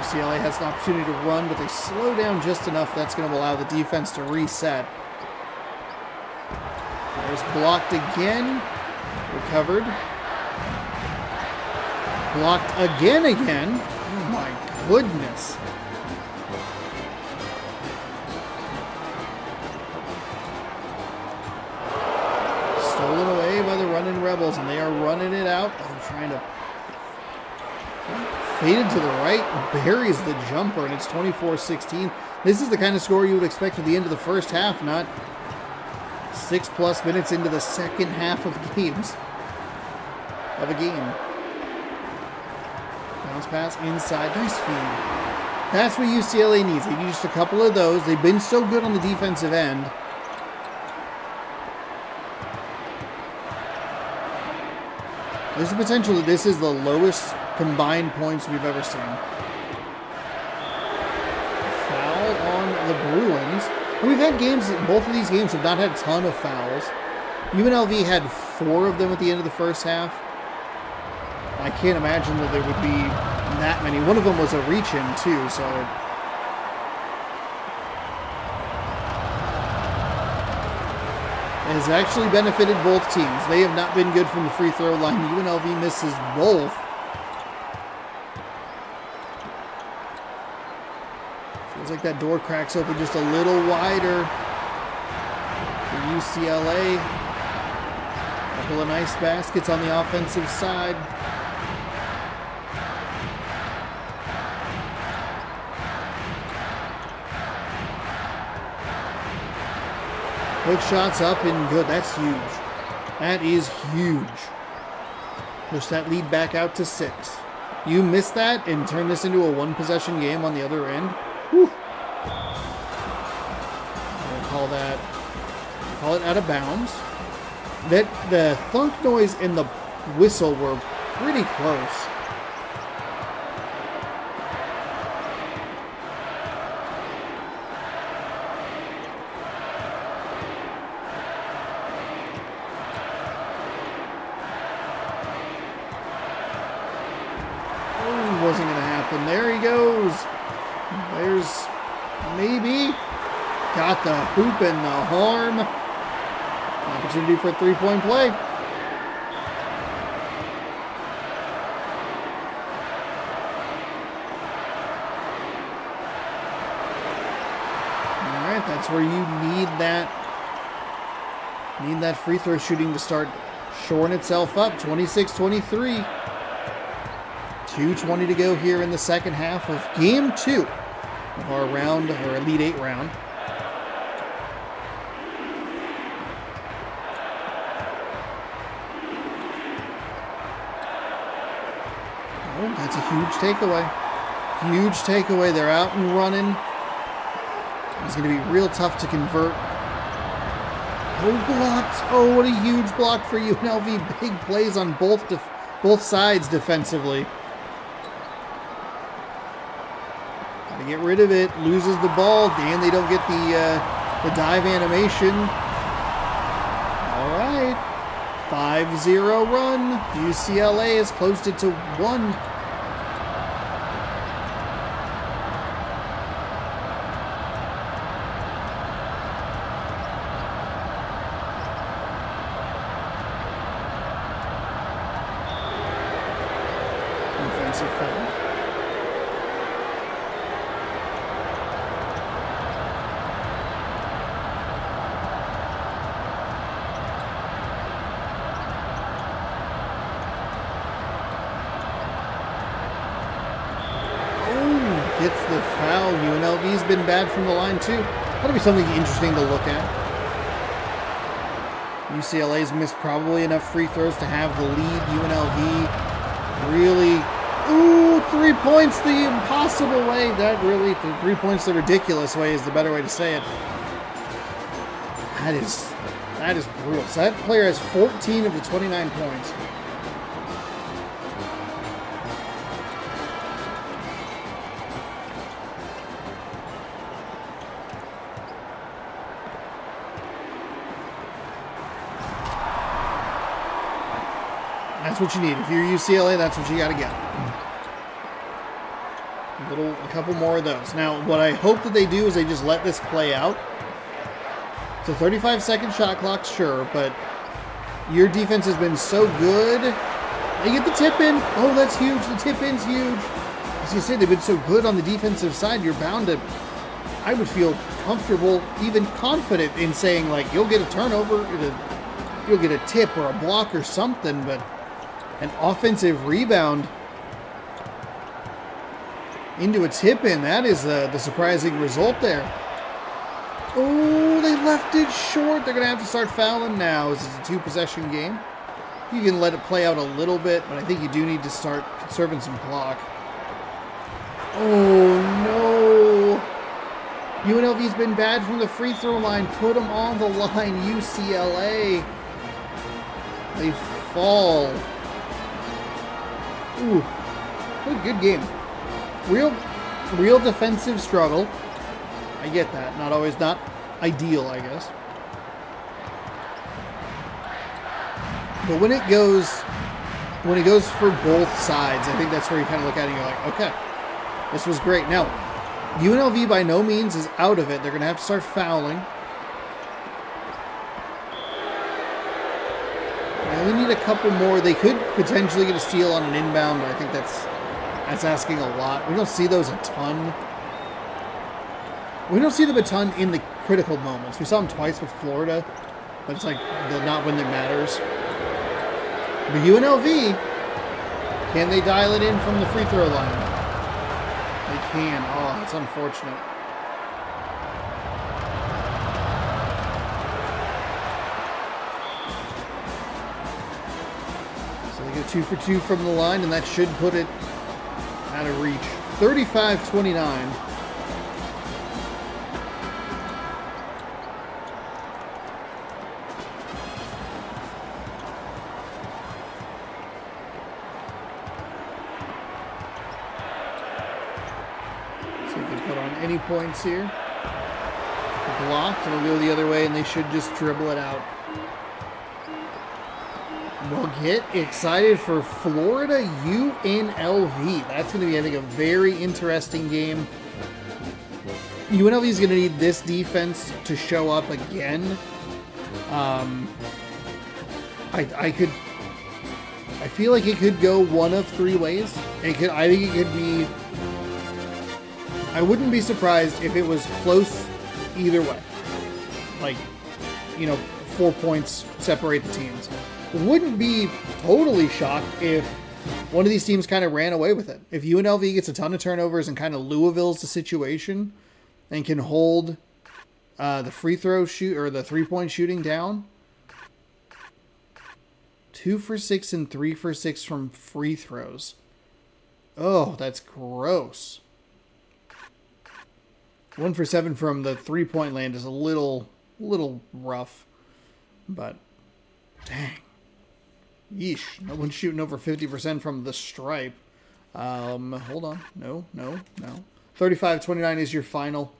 UCLA has an opportunity to run, but they slow down just enough. That's going to allow the defense to reset. There's blocked again. Recovered. Blocked again. Oh my goodness. Stolen away by the running Rebels, and they are running it out. Oh, trying to faded to the right, buries the jumper, and it's 24-16. This is the kind of score you would expect at the end of the first half, not 6+ minutes into the second half of games. Of a game. Bounce pass inside. Nice feed. That's what UCLA needs. They need just a couple of those. They've been so good on the defensive end. There's the potential that this is the lowest combined points we've ever seen. Foul on the Bruins. And we've had games, both of these games have not had a ton of fouls. UNLV had 4 of them at the end of the first half. I can't imagine that there would be that many. One of them was a reach-in, too, so... It has actually benefited both teams. They have not been good from the free throw line. UNLV misses both. Feels like that door cracks open just a little wider for UCLA. A couple of nice baskets on the offensive side. Hook shots up and good. That's huge. That is huge. Push that lead back out to 6. You miss that and turn this into a one-possession game on the other end. Whew. I'll call it out of bounds. The thunk noise and the whistle were pretty close. Wasn't going to happen. There he goes. There's maybe. Got the hoop and the harm. Opportunity for a three-point play. All right, that's where you need that free throw shooting to start shoring itself up. 26-23. 2:20 to go here in the second half of Game 2 of our round, or Elite 8 round. Oh, that's a huge takeaway. Huge takeaway. They're out and running. It's going to be real tough to convert. Oh, blocked. Oh, what a huge block for UNLV. Big plays on both sides defensively. To get rid of it, loses the ball, and they don't get the dive animation. All right, 5-0 run. UCLA has closed it to 1. Offensive foul. Gets the foul. UNLV's been bad from the line too. That'll be something interesting to look at. UCLA's missed probably enough free throws to have the lead. UNLV really... Ooh, 3 points the impossible way. The 3 points the ridiculous way is the better way to say it. That is brutal. So that player has 14 of the 29 points. That's what you need. If you're UCLA, that's what you got to get. A couple more of those. Now, what I hope that they do is they just let this play out. It's a 35-second shot clock, sure, but your defense has been so good. They get the tip in. Oh, that's huge. The tip in's huge. I was going to say, they've been so good on the defensive side, you're bound to... I would feel comfortable, even confident in saying, like, you'll get a turnover, you'll get a tip or a block or something, but... An offensive rebound into a tip-in. That is the surprising result there. Oh, they left it short. They're going to have to start fouling now. This is a 2-possession game. You can let it play out a little bit, but I think you do need to start conserving some clock. Oh, no. UNLV's been bad from the free throw line. Put them on the line, UCLA. They fall. Ooh, what a good game. Real defensive struggle. I get that. Not ideal, I guess. But when it goes for both sides, I think that's where you kind of look at it and you're like, okay, this was great. Now, UNLV by no means is out of it. They're going to have to start fouling. I only need a couple more. They could potentially get a steal on an inbound, but I think that's asking a lot. We don't see those a ton. We don't see them a ton in the critical moments. We saw them twice with Florida. but it's like not when it matters. But UNLV, can they dial it in from the free throw line? They can. Oh, that's unfortunate. So they go 2 for 2 from the line, and that should put it out of reach. 35-29. Any points here. Blocked, and it'll go the other way, and they should just dribble it out. We'll get excited for Florida UNLV. That's going to be, I think, a very interesting game. UNLV is going to need this defense to show up again. I feel like it could go one of 3 ways. I think it could be. I wouldn't be surprised if it was close either way. Like, 4 points separate the teams. Wouldn't be totally shocked if one of these teams kind of ran away with it. If UNLV gets a ton of turnovers and kind of Louisville's the situation and can hold the free throw shoot or the 3-point shooting down. 2 for 6 and 3 for 6 from free throws. Oh, that's gross. 1 for 7 from the 3-point land is a little rough, but dang. Yeesh. No one's shooting over 50% from the stripe. Hold on. No. 35-29 is your final.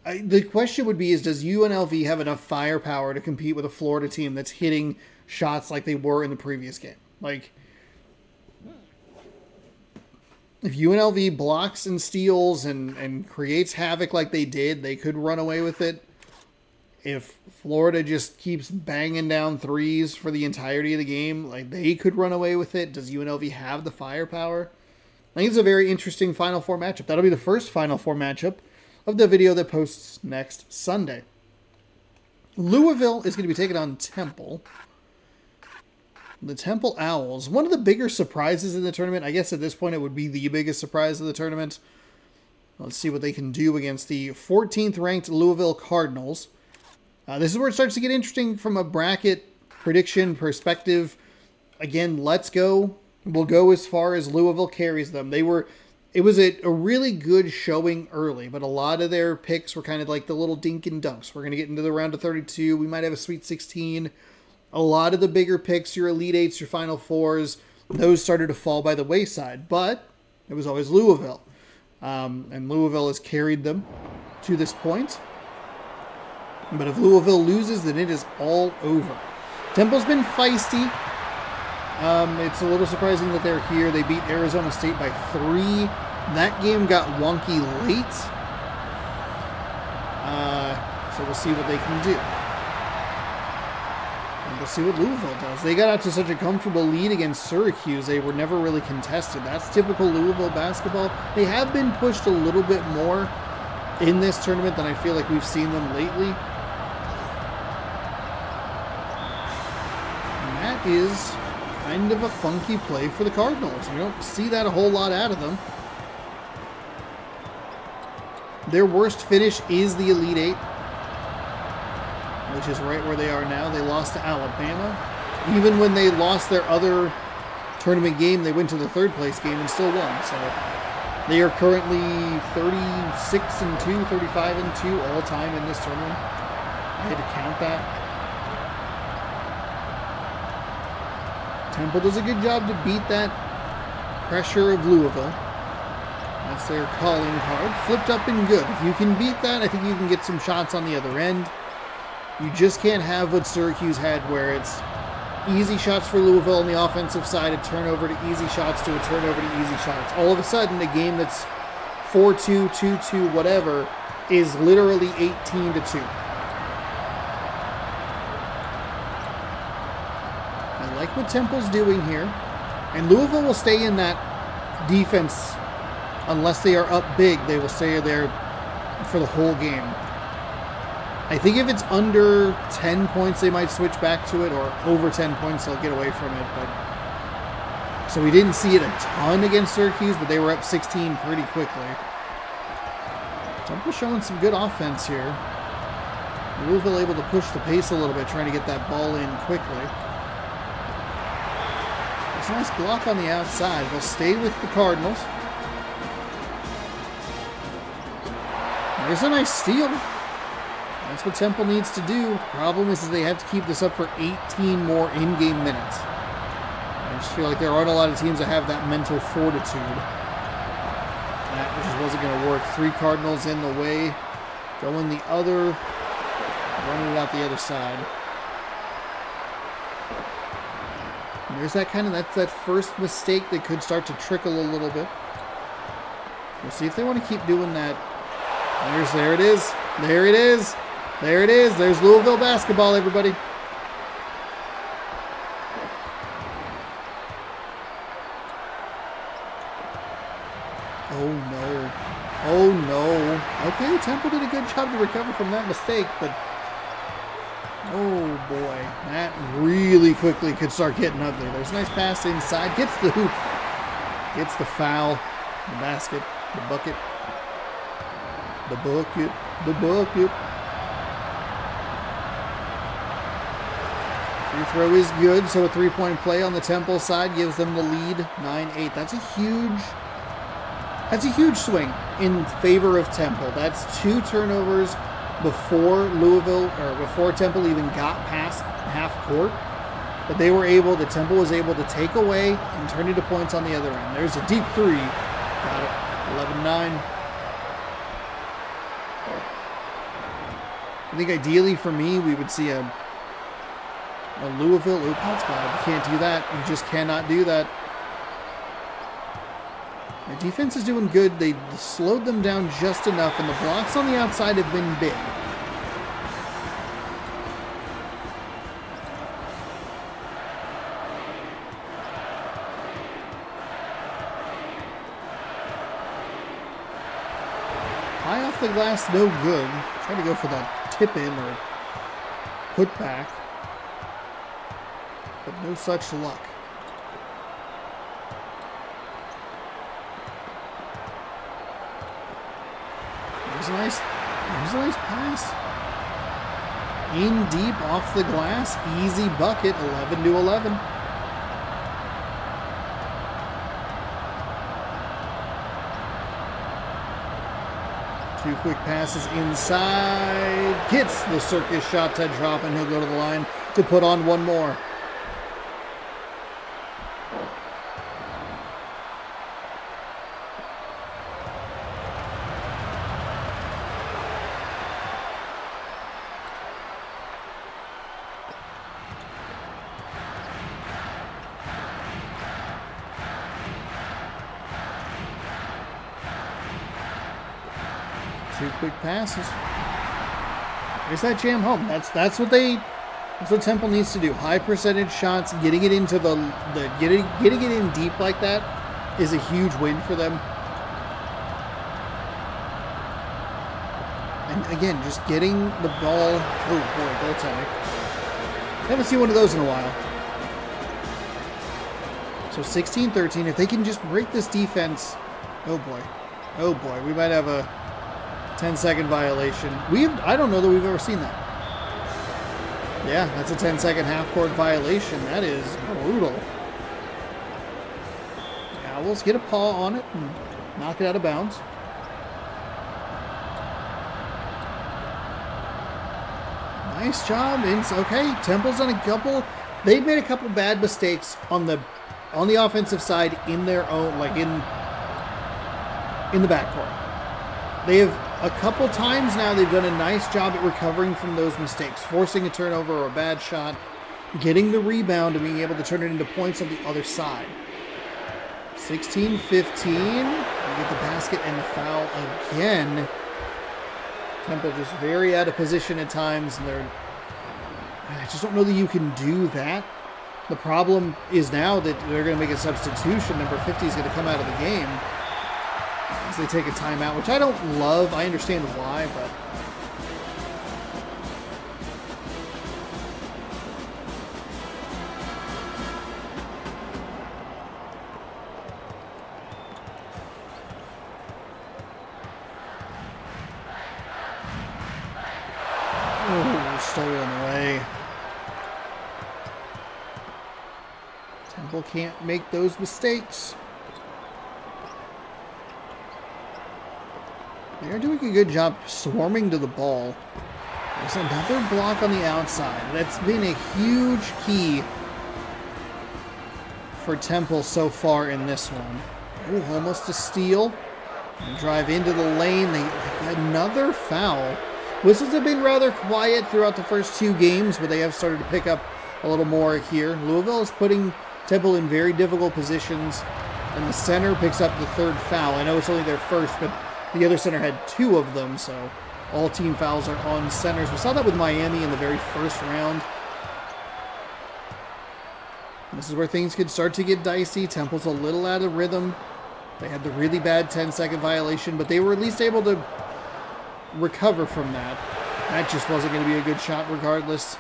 The question would be is, does UNLV have enough firepower to compete with a Florida team that's hitting shots like they were in the previous game? Like, if UNLV blocks and steals and creates havoc like they did, they could run away with it. If Florida just keeps banging down threes for the entirety of the game, like, they could run away with it. Does UNLV have the firepower? I think it's a very interesting Final Four matchup. That'll be the first Final Four matchup of the video that posts next Sunday. Louisville is going to be taking on Temple. The Temple Owls, one of the bigger surprises in the tournament. I guess at this point it would be the biggest surprise of the tournament. Let's see what they can do against the 14th ranked Louisville Cardinals. This is where it starts to get interesting from a bracket prediction perspective. Again, let's go. We'll go as far as Louisville carries them. It was a really good showing early, but a lot of their picks were kind of like the little dink and dunks. We're going to get into the round of 32. We might have a Sweet 16. A lot of the bigger picks, your Elite Eights, your Final Fours, those started to fall by the wayside. But it was always Louisville. And Louisville has carried them to this point. But if Louisville loses, then it is all over. Temple's been feisty. It's a little surprising that they're here. They beat Arizona State by 3. That game got wonky late. So we'll see what they can do. And we'll see what Louisville does. They got out to such a comfortable lead against Syracuse. They were never really contested. That's typical Louisville basketball. They have been pushed a little bit more in this tournament than I feel like we've seen them lately. And that is kind of a funky play for the Cardinals. We don't see that a whole lot out of them. Their worst finish is the Elite Eight, which is right where they are now. They lost to Alabama. Even when they lost their other tournament game, they went to the third place game and still won. So they are currently 36-2, 35-2 all time in this tournament. I had to count that. Temple does a good job to beat that pressure of Louisville. That's their calling card. Flipped up and good. If you can beat that, I think you can get some shots on the other end. You just can't have what Syracuse had, where it's easy shots for Louisville on the offensive side, a turnover to easy shots to a turnover to easy shots. All of a sudden, a game that's 4-2, 2-2, whatever, is literally 18-2. I like what Temple's doing here. And Louisville will stay in that defense unless they are up big. They will stay there for the whole game. I think if it's under 10 points, they might switch back to it, or over 10 points, they'll get away from it. But so we didn't see it a ton against Syracuse, but they were up 16 pretty quickly. Temple showing some good offense here. Louisville able to push the pace a little bit, trying to get that ball in quickly. There's a nice block on the outside. They'll stay with the Cardinals. There's a nice steal. That's what Temple needs to do. The problem is they have to keep this up for 18 more in-game minutes. I just feel like there aren't a lot of teams that have that mental fortitude. That just wasn't going to work. 3 Cardinals in the way. Going the other. Running it out the other side. And there's that kind of, that's that first mistake that could start to trickle a little bit. We'll see if they want to keep doing that. There it is. There it is. There it is. There's Louisville basketball, everybody. Oh, no. Oh, no. Okay, Temple did a good job to recover from that mistake, but oh, boy. That really quickly could start getting ugly. There's a nice pass inside. Gets the hoop. Gets the foul. The basket. The bucket. The bucket. The bucket. Free throw is good, so a 3-point play on the Temple side gives them the lead, 9-8. That's a huge swing in favor of Temple. That's 2 turnovers before Louisville, or before Temple even got past half court. But they were able, the Temple was able to take away and turn into points on the other end. There's a deep 3. Got it. 11-9. I think ideally for me, we would see a Louisville. Oop, that's bad. You can't do that. You just cannot do that. The defense is doing good. They slowed them down just enough, and the blocks on the outside have been big. High off the glass, no good. Trying to go for that tip in or put back, but no such luck. There's a nice pass. In deep off the glass, easy bucket, 11-11. Two quick passes inside. Gets the circus shot to drop, and he'll go to the line to put on one more. Two quick passes. There's that jam home. That's what Temple needs to do. High percentage shots, getting it into getting it in deep like that is a huge win for them. And again, just getting the ball. Oh boy, goaltending. Haven't seen one of those in a while. So 16-13. If they can just break this defense, oh boy, we might have a 10-second violation. I don't know that we've ever seen that. Yeah, that's a 10-second half-court violation. That is brutal. The Owls get a paw on it and knock it out of bounds. Nice job. Okay, Temple's done a couple. They've made a couple bad mistakes on the offensive side in their own, like in the backcourt. They have a couple times now, they've done a nice job at recovering from those mistakes, forcing a turnover or a bad shot, getting the rebound and being able to turn it into points on the other side. 16-15, they get the basket and the foul again. Temple just very out of position at times, and I just don't know that you can do that. The problem is now that they're going to make a substitution. Number 50 is going to come out of the game as they take a timeout, which I don't love. I understand why, but stolen away. Temple can't make those mistakes. They're doing a good job swarming to the ball. There's another block on the outside. That's been a huge key for Temple so far in this one. Ooh, almost a steal. And drive into the lane. Another foul. Whistles have been rather quiet throughout the first two games, but they have started to pick up a little more here. Louisville is putting Temple in very difficult positions, and the center picks up the third foul. I know it's only their first, but the other center had two of them, so all team fouls are on centers. We saw that with Miami in the very first round. This is where things could start to get dicey. Temple's a little out of rhythm. They had the really bad 10-second violation, but they were at least able to recover from that. That just wasn't going to be a good shot regardless.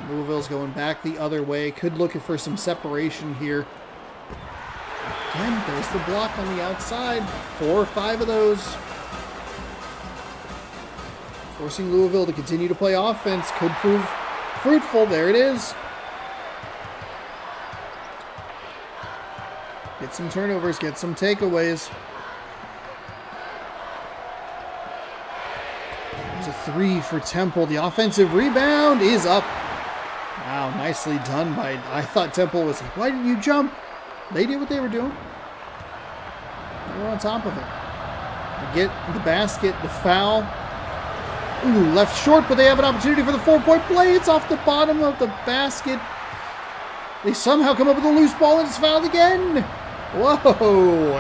Louisville's going back the other way. Could look for some separation here. Again, there's the block on the outside. 4 or 5 of those. Forcing Louisville to continue to play offense could prove fruitful. There it is. Get some turnovers, get some takeaways. There's a 3 for Temple. The offensive rebound is up. Wow, nicely done by... I thought Temple was like, why didn't you jump? They did what they were doing. They were on top of it. They get the basket, the foul. Ooh, left short, but they have an opportunity for the 4-point play. It's off the bottom of the basket. They somehow come up with a loose ball and it's fouled again. Whoa.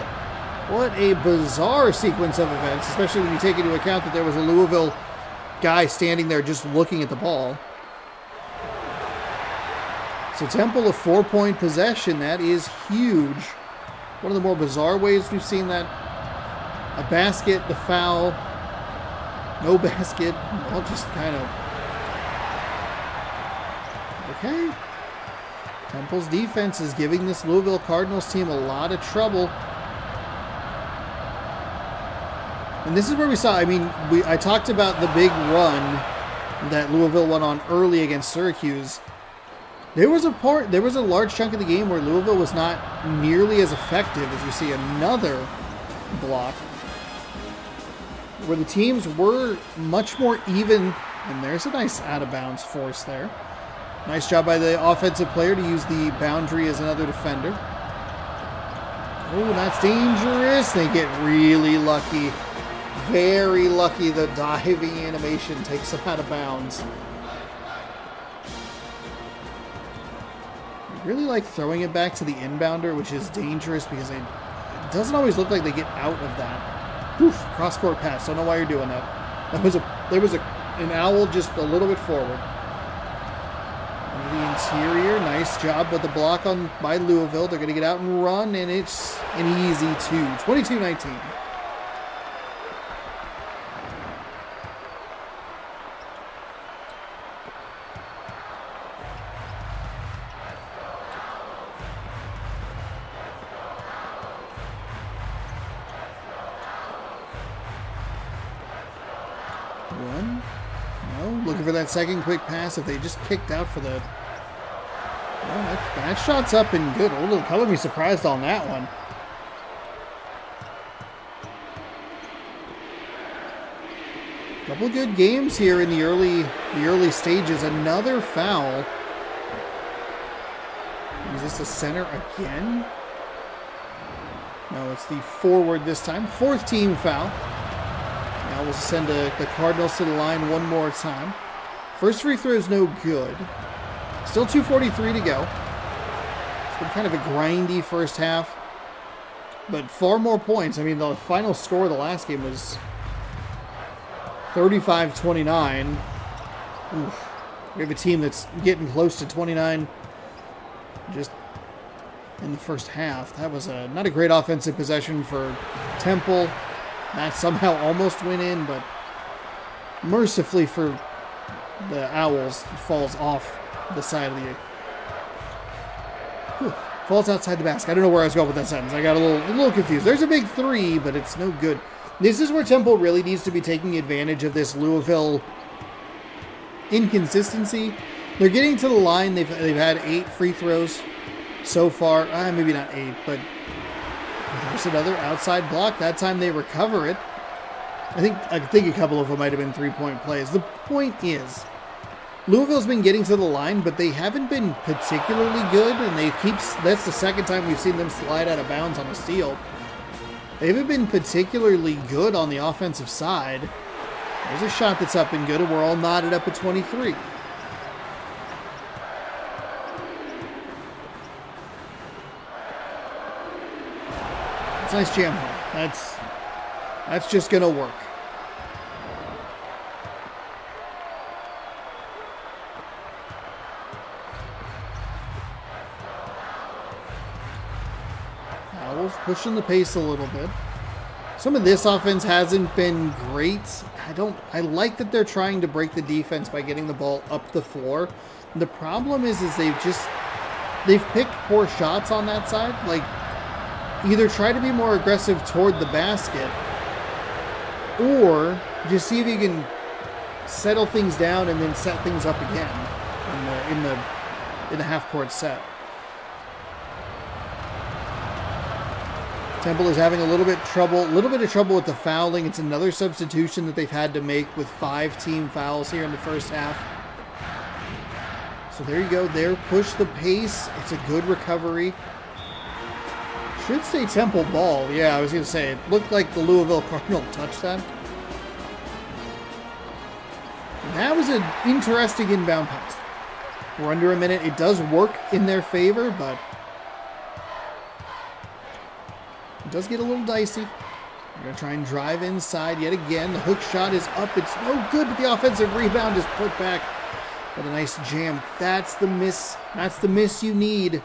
What a bizarre sequence of events, especially when you take into account that there was a Louisville guy standing there just looking at the ball. So Temple, a 4-point possession. That is huge. One of the more bizarre ways we've seen that. A basket, the foul, no basket. All just kind of... Okay. Temple's defense is giving this Louisville Cardinals team a lot of trouble. And this is where we saw, I mean, I talked about the big run that Louisville went on early against Syracuse. There was a large chunk of the game where Louisville was not nearly as effective as you see another block, where the teams were much more even, and there's a nice out-of-bounds force there. Nice job by the offensive player to use the boundary as another defender. Oh, that's dangerous. They get really lucky. Very lucky. The diving animation takes them out of bounds. I really like throwing it back to the inbounder, which is dangerous because it doesn't always look like they get out of that. Oof, cross-court pass. Don't know why you're doing that. There was an owl just a little bit forward. Under the interior, nice job, but the block by Louisville. They're going to get out and run, and it's an easy 2. 22-19. One. No. Looking for that second quick pass. If they just kicked out for the... Well, that shot's up and good. Oh, color me surprised on that one. Couple good games here in the early stages. Another foul. Is this the center again? No, it's the forward this time. 4th team foul. Now we'll send the Cardinals to the line one more time. First free throw is no good. Still 2:43 to go. It's been kind of a grindy first half, but far more points. I mean, the final score of the last game was 35-29. Oof. We have a team that's getting close to 29 just in the first half. That was not a great offensive possession for Temple. That somehow almost went in, but mercifully for the Owls, it falls off the side of the... Whew, falls outside the basket. I don't know where I was going with that sentence. I got a little confused. There's a big 3, but it's no good. This is where Temple really needs to be taking advantage of this Louisville inconsistency. They're getting to the line. They've had 8 free throws so far. Maybe not 8, but there's another outside block. That time they recover it. I think a couple of them might have been 3-point plays. The point is, Louisville's been getting to the line, but they haven't been particularly good, and that's the second time we've seen them slide out of bounds on a steal. They haven't been particularly good on the offensive side. There's a shot that's up and good, and we're all knotted up at 23. It's a nice jam home. That's just going to work. Owls pushing the pace a little bit. Some of this offense hasn't been great. I like that they're trying to break the defense by getting the ball up the floor. The problem is they've picked poor shots on that side. Like, either try to be more aggressive toward the basket, or just see if you can settle things down and then set things up again in the half-court set. Temple is having a little bit of trouble with the fouling. It's another substitution that they've had to make with 5 team fouls here in the first half. So there you go. There, push the pace. It's a good recovery. Should say Temple ball. Yeah, I was going to say, it looked like the Louisville Cardinal touched that. That was an interesting inbound pass. We're under a minute. It does work in their favor, but it does get a little dicey. We're going to try and drive inside yet again. The hook shot is up. It's no good, but the offensive rebound is put back with a nice jam. That's the miss. That's the miss you need.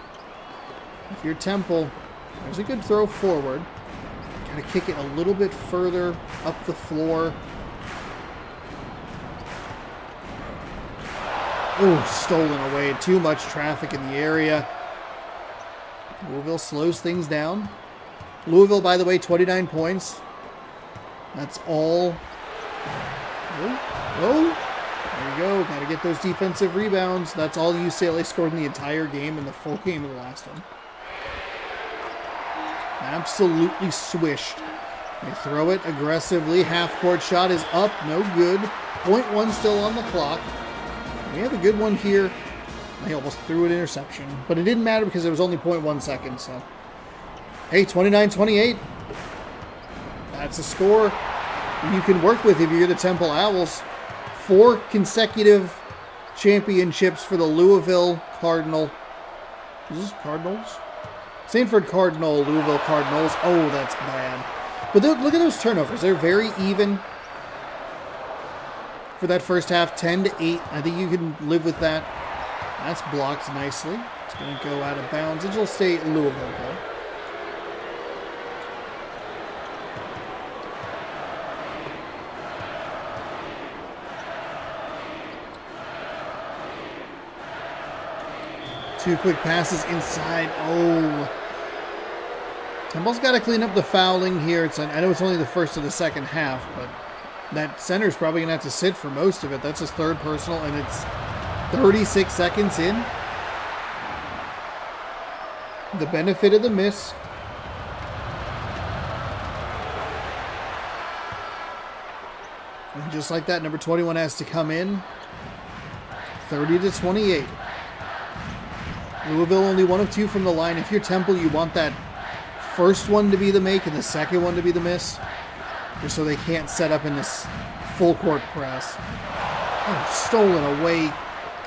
If you're Temple, there's a good throw forward. Got to kick it a little bit further up the floor. Oh, stolen away. Too much traffic in the area. Louisville slows things down. Louisville, by the way, 29 points. That's all. Oh, there you go. Got to get those defensive rebounds. That's all UCLA scored in the entire game and the full game of the last one. Absolutely swished. They throw it aggressively. Half-court shot is up. No good. 0.1 still on the clock. We have a good one here. They almost threw an interception, but it didn't matter because it was only 0.1 seconds. So, hey, 29-28. That's a score you can work with if you're the Temple Owls. 4 consecutive championships for the Louisville Cardinal. Is this Cardinals? Sanford Cardinal, Louisville Cardinals. Oh, that's bad. But look at those turnovers. They're very even. For that first half, 10-8. I think you can live with that. That's blocked nicely. It's going to go out of bounds. It'll stay Louisville, though. Two quick passes inside. Oh. Temple's got to clean up the fouling here. I know it's only the first of the second half, but that center's probably going to have to sit for most of it. That's his 3rd personal, and it's 36 seconds in. The benefit of the miss. And just like that, number 21 has to come in. 30-28. Louisville only 1 of 2 from the line. If you're Temple, you want that first one to be the make and the second one to be the miss, just so they can't set up in this full court press. Oh, stolen away.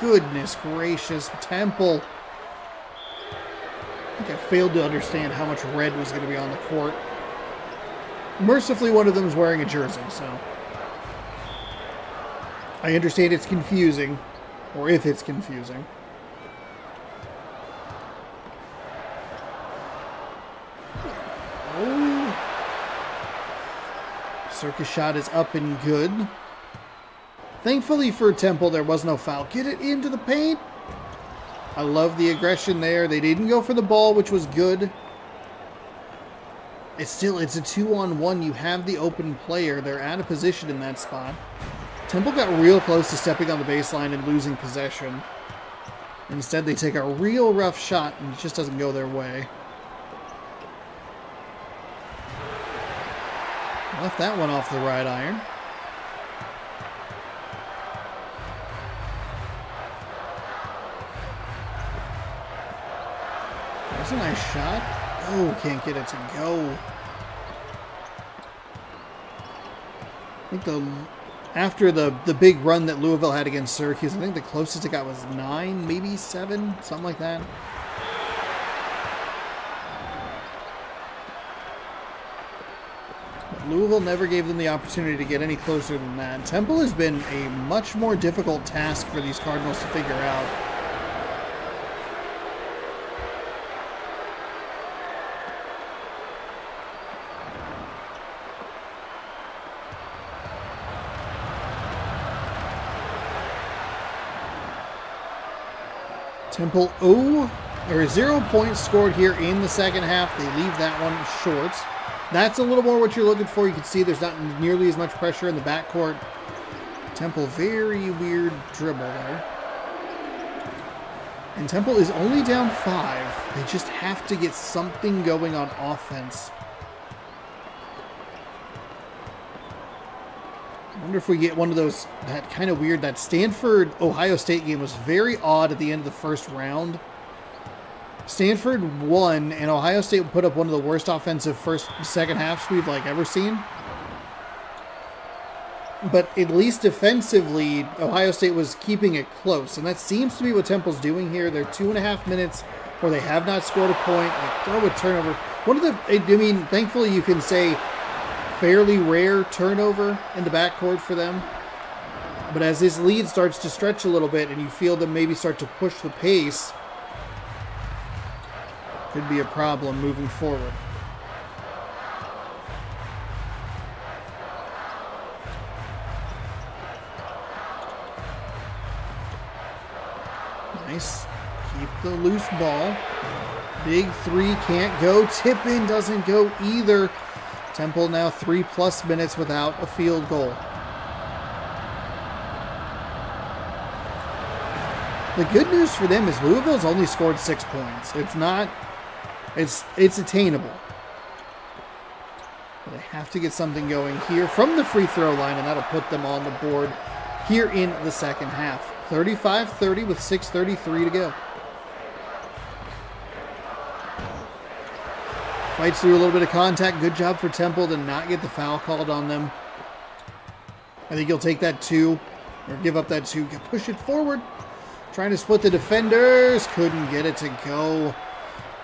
Goodness gracious. Temple. I think I failed to understand how much red was going to be on the court. Mercifully, one of them is wearing a jersey, so I understand it's confusing, or if it's confusing. Oh. Circus shot is up and good. Thankfully for Temple, there was no foul. Get it into the paint. I love the aggression there. They didn't go for the ball, which was good. It's a 2-on-1. You have the open player. They're out of position in that spot. Temple got real close to stepping on the baseline and losing possession. Instead, they take a real rough shot and it just doesn't go their way. Left that one off the right iron. That's a nice shot. Oh, can't get it to go. I think after the big run that Louisville had against Syracuse, I think the closest it got was 9, maybe 7, something like that. But Louisville never gave them the opportunity to get any closer than that. Temple has been a much more difficult task for these Cardinals to figure out. Temple 0 points scored here in the second half. They leave that one short. That's a little more what you're looking for. You can see there's not nearly as much pressure in the backcourt. Temple, very weird dribble there. And Temple is only down 5. They just have to get something going on offense. I wonder if we get one of those, that kind of weird, that Stanford-Ohio State game was very odd at the end of the first round. Stanford won, and Ohio State put up one of the worst offensive second halves we've ever seen. But at least defensively, Ohio State was keeping it close, and that seems to be what Temple's doing here. They're 2.5 minutes where they have not scored a point. They throw a turnover. One of the, I mean, thankfully you can say fairly rare turnover in the backcourt for them. But as this lead starts to stretch a little bit and you feel them maybe start to push the pace, could be a problem moving forward. Nice. Keep the loose ball. Big three can't go. Tip in doesn't go either. Temple now 3+ minutes without a field goal. The good news for them is Louisville's only scored 6 points. It's not, it's attainable. But they have to get something going here from the free throw line, and that'll put them on the board here in the second half. 35-30 with 6:33 to go. Fights through a little bit of contact. Good job for Temple to not get the foul called on them. I think he'll take that 2, or give up that 2. Push it forward. Trying to split the defenders. Couldn't get it to go.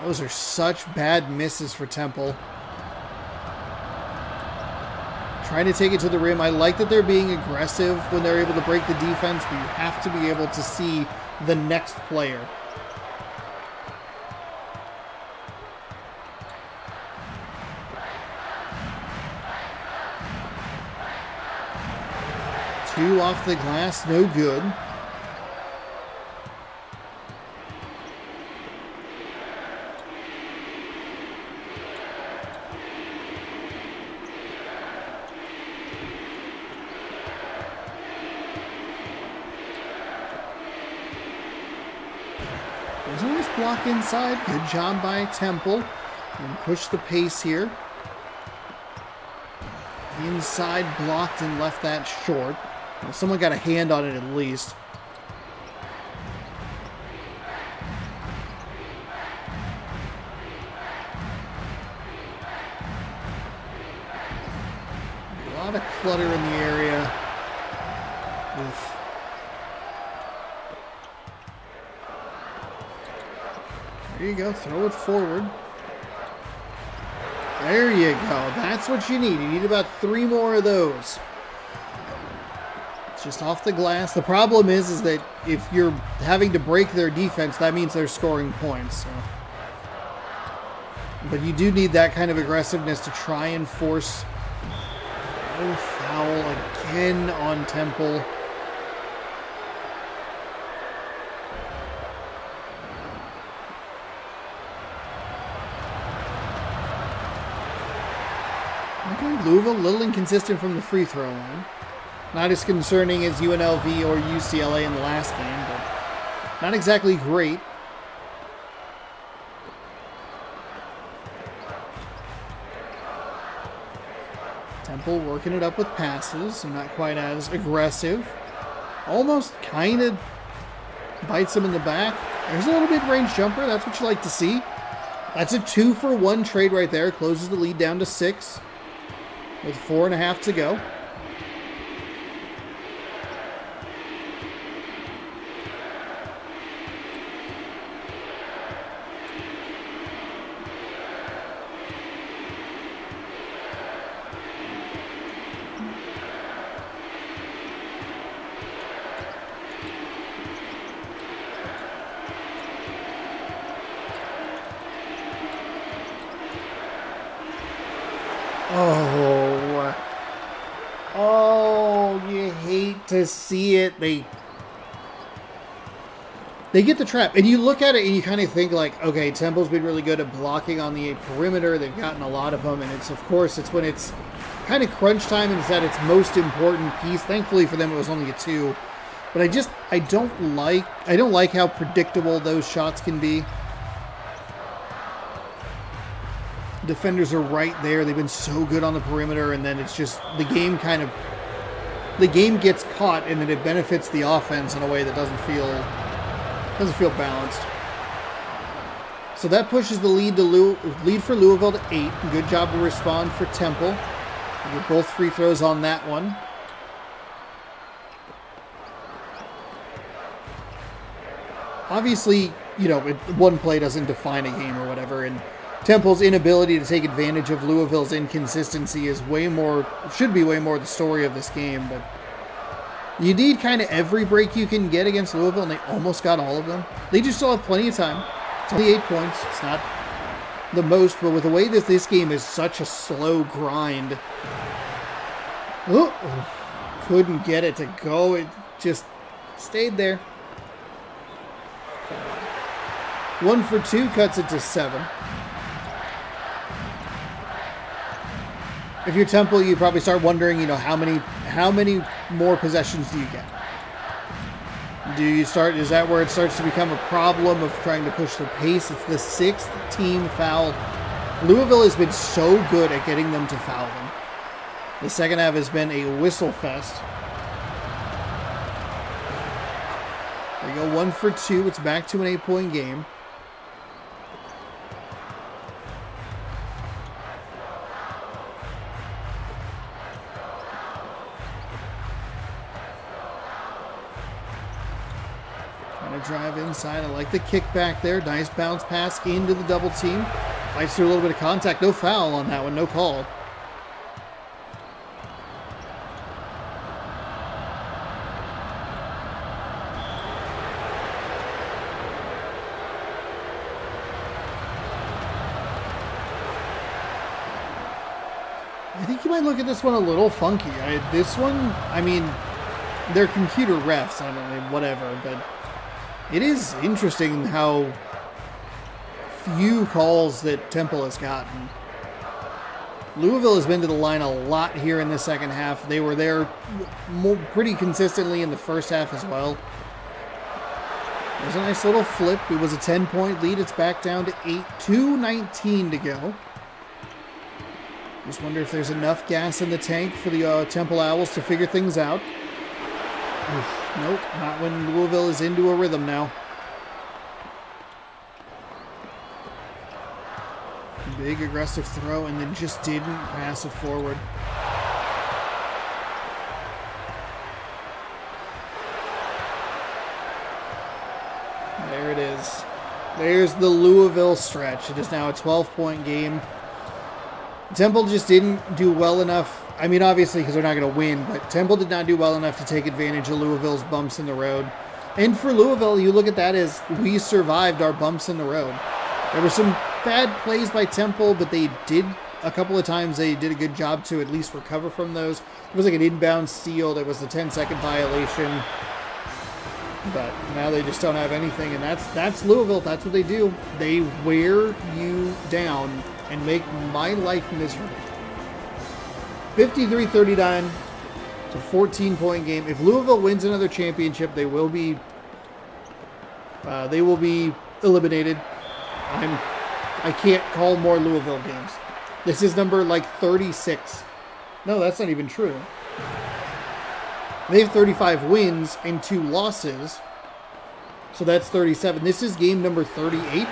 Those are such bad misses for Temple. Trying to take it to the rim. I like that they're being aggressive when they're able to break the defense, but you have to be able to see the next player. Two off the glass, no good. There's a nice block inside. Good job by Temple. And push the pace here. Inside blocked and left that short. Well, someone got a hand on it at least. A lot of clutter in the area. Oof. There you go. Throw it forward. There you go. That's what you need. You need about 3 more of those. Just off the glass. The problem is that if you're having to break their defense, that means they're scoring points. So. But you do need that kind of aggressiveness to try and force. Oh, foul again on Temple. Okay, Louisville a little inconsistent from the free throw line. Not as concerning as UNLV or UCLA in the last game, but not exactly great. Temple working it up with passes. They're not quite as aggressive. Almost kind of bites him in the back. There's a little mid-range jumper. That's what you like to see. That's a 2-for-1 trade right there. Closes the lead down to 6 with 4.5 to go. Oh, you hate to see it. They get the trap. And you look at it and you kind of think like, okay, Temple's been really good at blocking on the perimeter. They've gotten a lot of them. And it's, of course, it's when it's kind of crunch time and it's at its most important piece. Thankfully for them, it was only a 2. But I don't like how predictable those shots can be. Defenders are right there.Ey've been so good on the perimeter, and then it's just the game gets caught, and then it benefits the offense in a way that doesn't feel balanced. So that pushes the lead for Louisville to 8. Good job to respond for Temple. They get both free throws on that one. Obviously, you know, one play doesn't define a game or whatever, and Temple's inability to take advantage of Louisville's inconsistency is should be way more the story of this game, but you need kind of every break you can get against Louisville, and they almost got all of them. They just still have plenty of time. It's only 8 points. It's not the most, but with the way that this game is such a slow grind, couldn't get it to go. It just stayed there. 1 for 2 cuts it to 7. If you're Temple, you probably start wondering, you know, how many more possessions do you get? Is that where it starts to become a problem of trying to push the pace? It's the 6th team foul. Louisville has been so good at getting them to foul them. The second half has been a whistle fest. There you go, 1 for 2. It's back to an 8-point game. Drive inside. I like the kick back there. Nice bounce pass into the double team. Fights through a little bit of contact. No foul on that one. No call. I think you might look at this one a little funky. This one, I mean, they're computer refs. I don't know, whatever, but it is interesting how few calls that Temple has gotten. Louisville has been to the line a lot here in the second half. They were there pretty consistently in the first half as well. There's a nice little flip. It was a 10-point lead. It's back down to 8. 2:19 to go. Just wonder if there's enough gas in the tank for the Temple Owls to figure things out. Oof, nope, not when Louisville is into a rhythm now. Big aggressive throw and then just didn't pass it forward. There it is. There's the Louisville stretch. It is now a 12-point game. Temple just didn't do well enough. I mean, obviously, because they're not going to win, but Temple did not do well enough to take advantage of Louisville's bumps in the road. And for Louisville, you look at that as we survived our bumps in the road. There were some bad plays by Temple, but they did, a couple of times, they did a good job to at least recover from those. It was like an inbound steal. There was the 10-second violation. But now they just don't have anything, and that's Louisville. That's what they do. They wear you down and make my life miserable. 53-39. It's a 14-point game. If Louisville wins another championship, they will be eliminated. I can't call more Louisville games. This is number like 36. No, that's not even true. They have 35 wins and 2 losses. So that's 37. This is game number 38.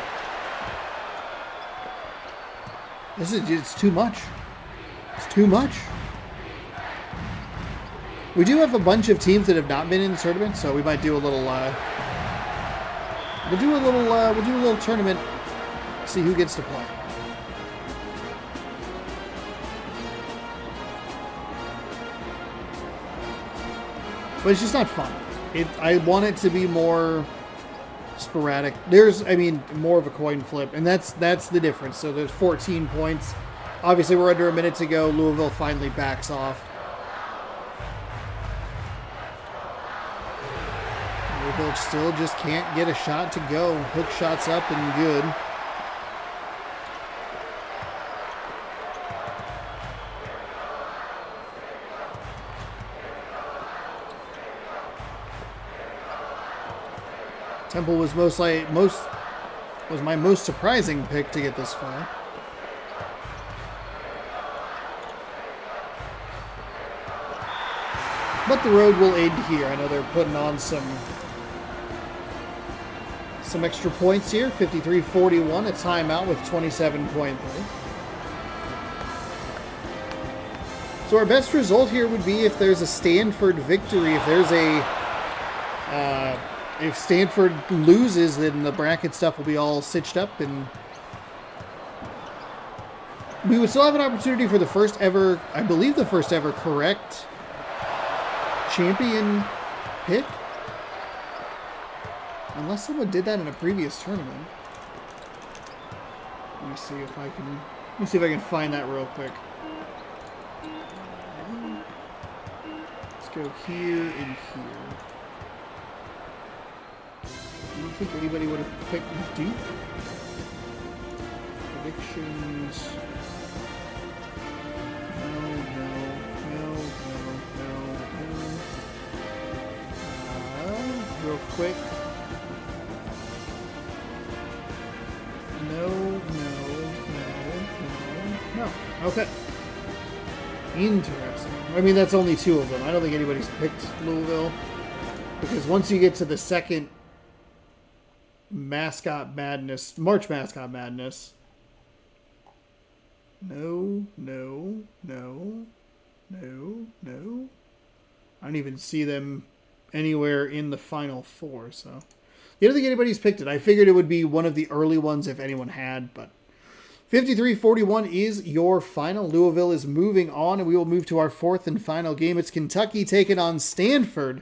It's too much. It's too much. We do have a bunch of teams that have not been in the tournament, so we might do a little we'll do a little tournament, see who gets to play. But it's just not fun. I want it to be more sporadic. More of a coin flip, and that's the difference. So there's 14 points. Obviously, we're under a minute to go. Louisville finally backs off. Louisville still just can't get a shot to go. Hook shots up and good. Temple was my most surprising pick to get this far. But the road will aid here. I know they're putting on some extra points here. 53-41, a timeout with 27.3. So our best result here would be if there's a Stanford victory. If there's if Stanford loses, then the bracket stuff will be all stitched up, and we would still have an opportunity for the first ever, I believe the first ever correct champion pick. Unless someone did that in a previous tournament. Let me see if I can find that real quick. Let's go here and here. I don't think anybody would have picked Duke. Predictions. No. Real quick. No. Okay. Interesting. I mean, that's only 2 of them. I don't think anybody's picked Louisville. Because once you get to the second Mascot Madness, March Mascot Madness. No. I don't even see them anywhere in the Final Four, so. I don't think anybody's picked it. I figured it would be one of the early ones if anyone had, but 53-41 is your final. Louisville is moving on, and we will move to our 4th and final game. It's Kentucky taking on Stanford.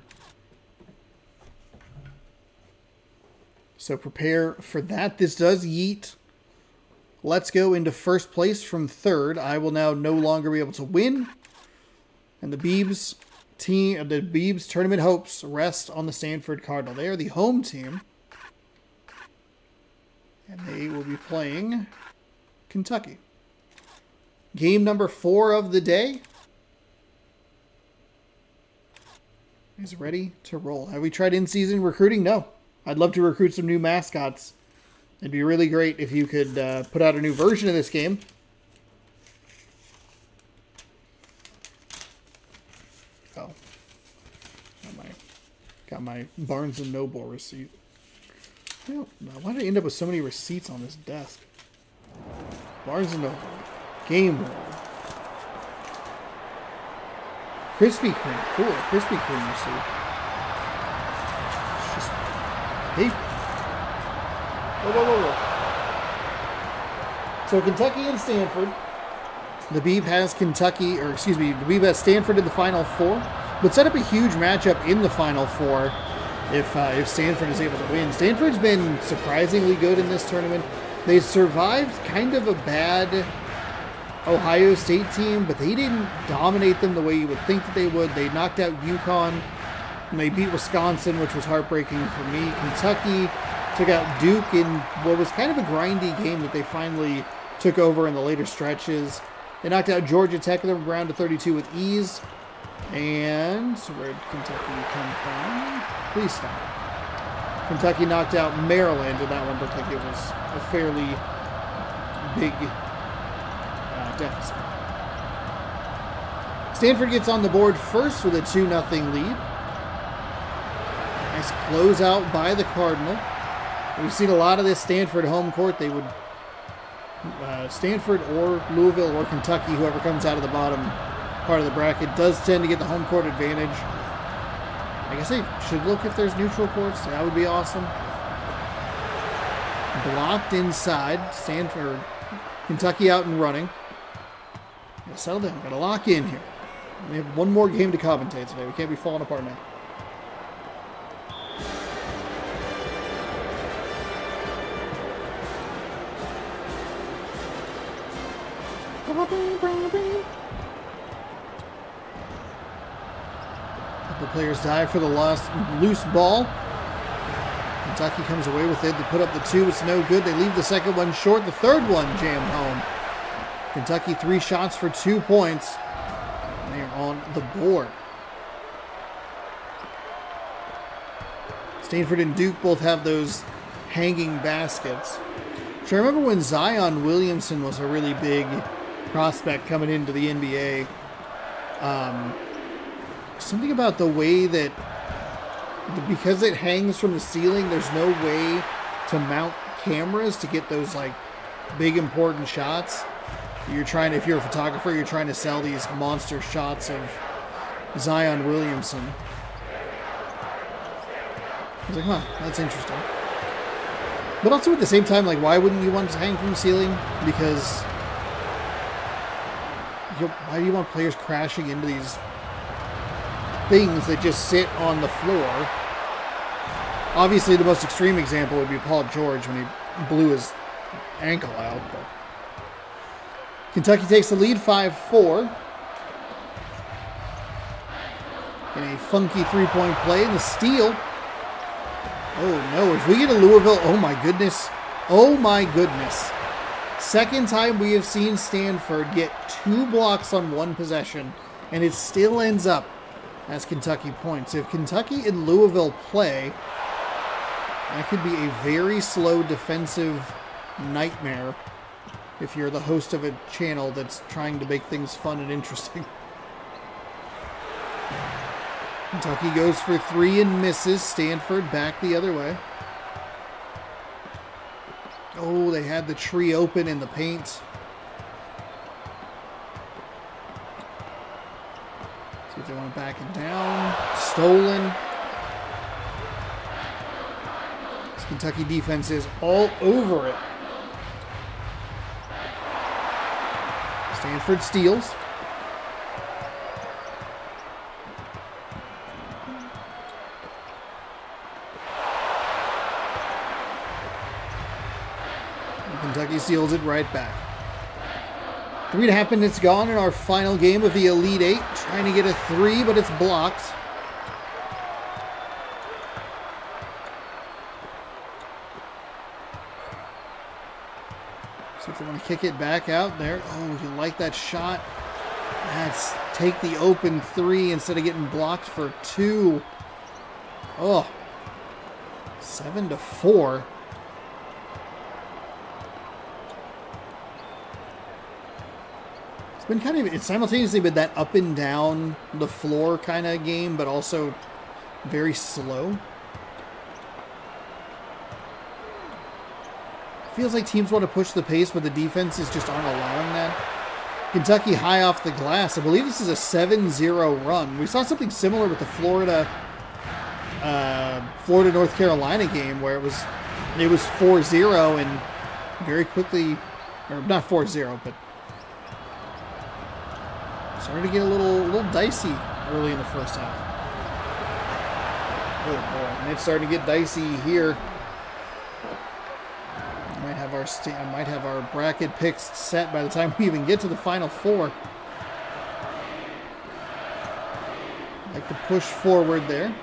So prepare for that. This does yeet Let's Go into first place from 3rd. I will now no longer be able to win. And the Beebs team, the Beebs tournament hopes rest on the Stanford Cardinal. They are the home team. And they will be playing Kentucky. Game number 4 of the day is ready to roll. Have we tried in-season recruiting? No. I'd love to recruit some new mascots. It'd be really great if you could put out a new version of this game. Oh. Got my Barnes & Noble receipt. Why did I end up with so many receipts on this desk? Barnes & Noble. Game Boy. Krispy Kreme. Cool. Krispy Kreme receipt. It's just paper. Whoa. So Kentucky and Stanford. The Beeb has Beeb has Stanford in the Final Four. But set up a huge matchup in the Final Four if Stanford is able to win. Stanford's been surprisingly good in this tournament. They survived kind of a bad Ohio State team, but they didn't dominate them the way you would think that they would. They knocked out UConn, and they beat Wisconsin, which was heartbreaking for me. Kentucky took out Duke in what was kind of a grindy game that they finally took over in the later stretches. They knocked out Georgia Tech in the round of 32 with ease. And so where did Kentucky come from? Please stop. Kentucky knocked out Maryland, and that one looked like it was a fairly big deficit. Stanford gets on the board first with a 2-0 lead. Nice closeout by the Cardinal. We've seen a lot of this Stanford home court. They would Stanford or Louisville or Kentucky, whoever comes out of the bottom part of the bracket, does tend to get the home court advantage. I guess they should look if there's neutral courts. That would be awesome. Blocked inside. Stanford, Kentucky out and running. Gotta settle down. Gotta lock in here. We have one more game to commentate today. We can't be falling apart now. Couple players dive for the loose ball. Kentucky comes away with it. They put up the 2. It's no good. They leave the second one short. The third one jammed home. Kentucky 3 shots for 2 points. They are on the board. Stanford and Duke both have those hanging baskets. So I remember when Zion Williamson was a really big prospect coming into the NBA. Something about the way that, because it hangs from the ceiling, there's no way to mount cameras to get those like big important shots. You're trying to, if you're a photographer, you're trying to sell these monster shots of Zion Williamson. I was like, huh, that's interesting. But also at the same time, like, why wouldn't you want it to hang from the ceiling? Because why do you want players crashing into these things that just sit on the floor? Obviously, the most extreme example would be Paul George when he blew his ankle out. But Kentucky takes the lead 5-4. In a funky three-point play, and the steal. Oh no, if we get a Louisville, oh my goodness. Oh my goodness. Second time we have seen Stanford get 2 blocks on 1 possession, and it still ends up as Kentucky points. If Kentucky and Louisville play, that could be a very slow defensive nightmare if you're the host of a channel that's trying to make things fun and interesting. Kentucky goes for 3 and misses. Stanford back the other way. Oh, they had the tree open in the paint. See if they want to back it down. Stolen. This Kentucky defense is all over it. Stanford steals. Kentucky steals it right back. 3.5 minutes gone in our final game of the Elite 8. Trying to get a 3, but it's blocked. See if they want to kick it back out there. Oh, you like that shot. That's take the open 3 instead of getting blocked for 2. Oh, 7-4. Been kind of, it's simultaneously been that up and down the floor kind of game, but also very slow. Feels like teams want to push the pace, but the defenses just aren't allowing that. Kentucky high off the glass. I believe this is a 7-0 run. We saw something similar with the Florida North Carolina game where it was 4-0 and very quickly, or not 4-0, but started to get a little dicey early in the first half. Oh boy, and it's starting to get dicey here. I might have our bracket picks set by the time we even get to the Final Four. I like to push forward there.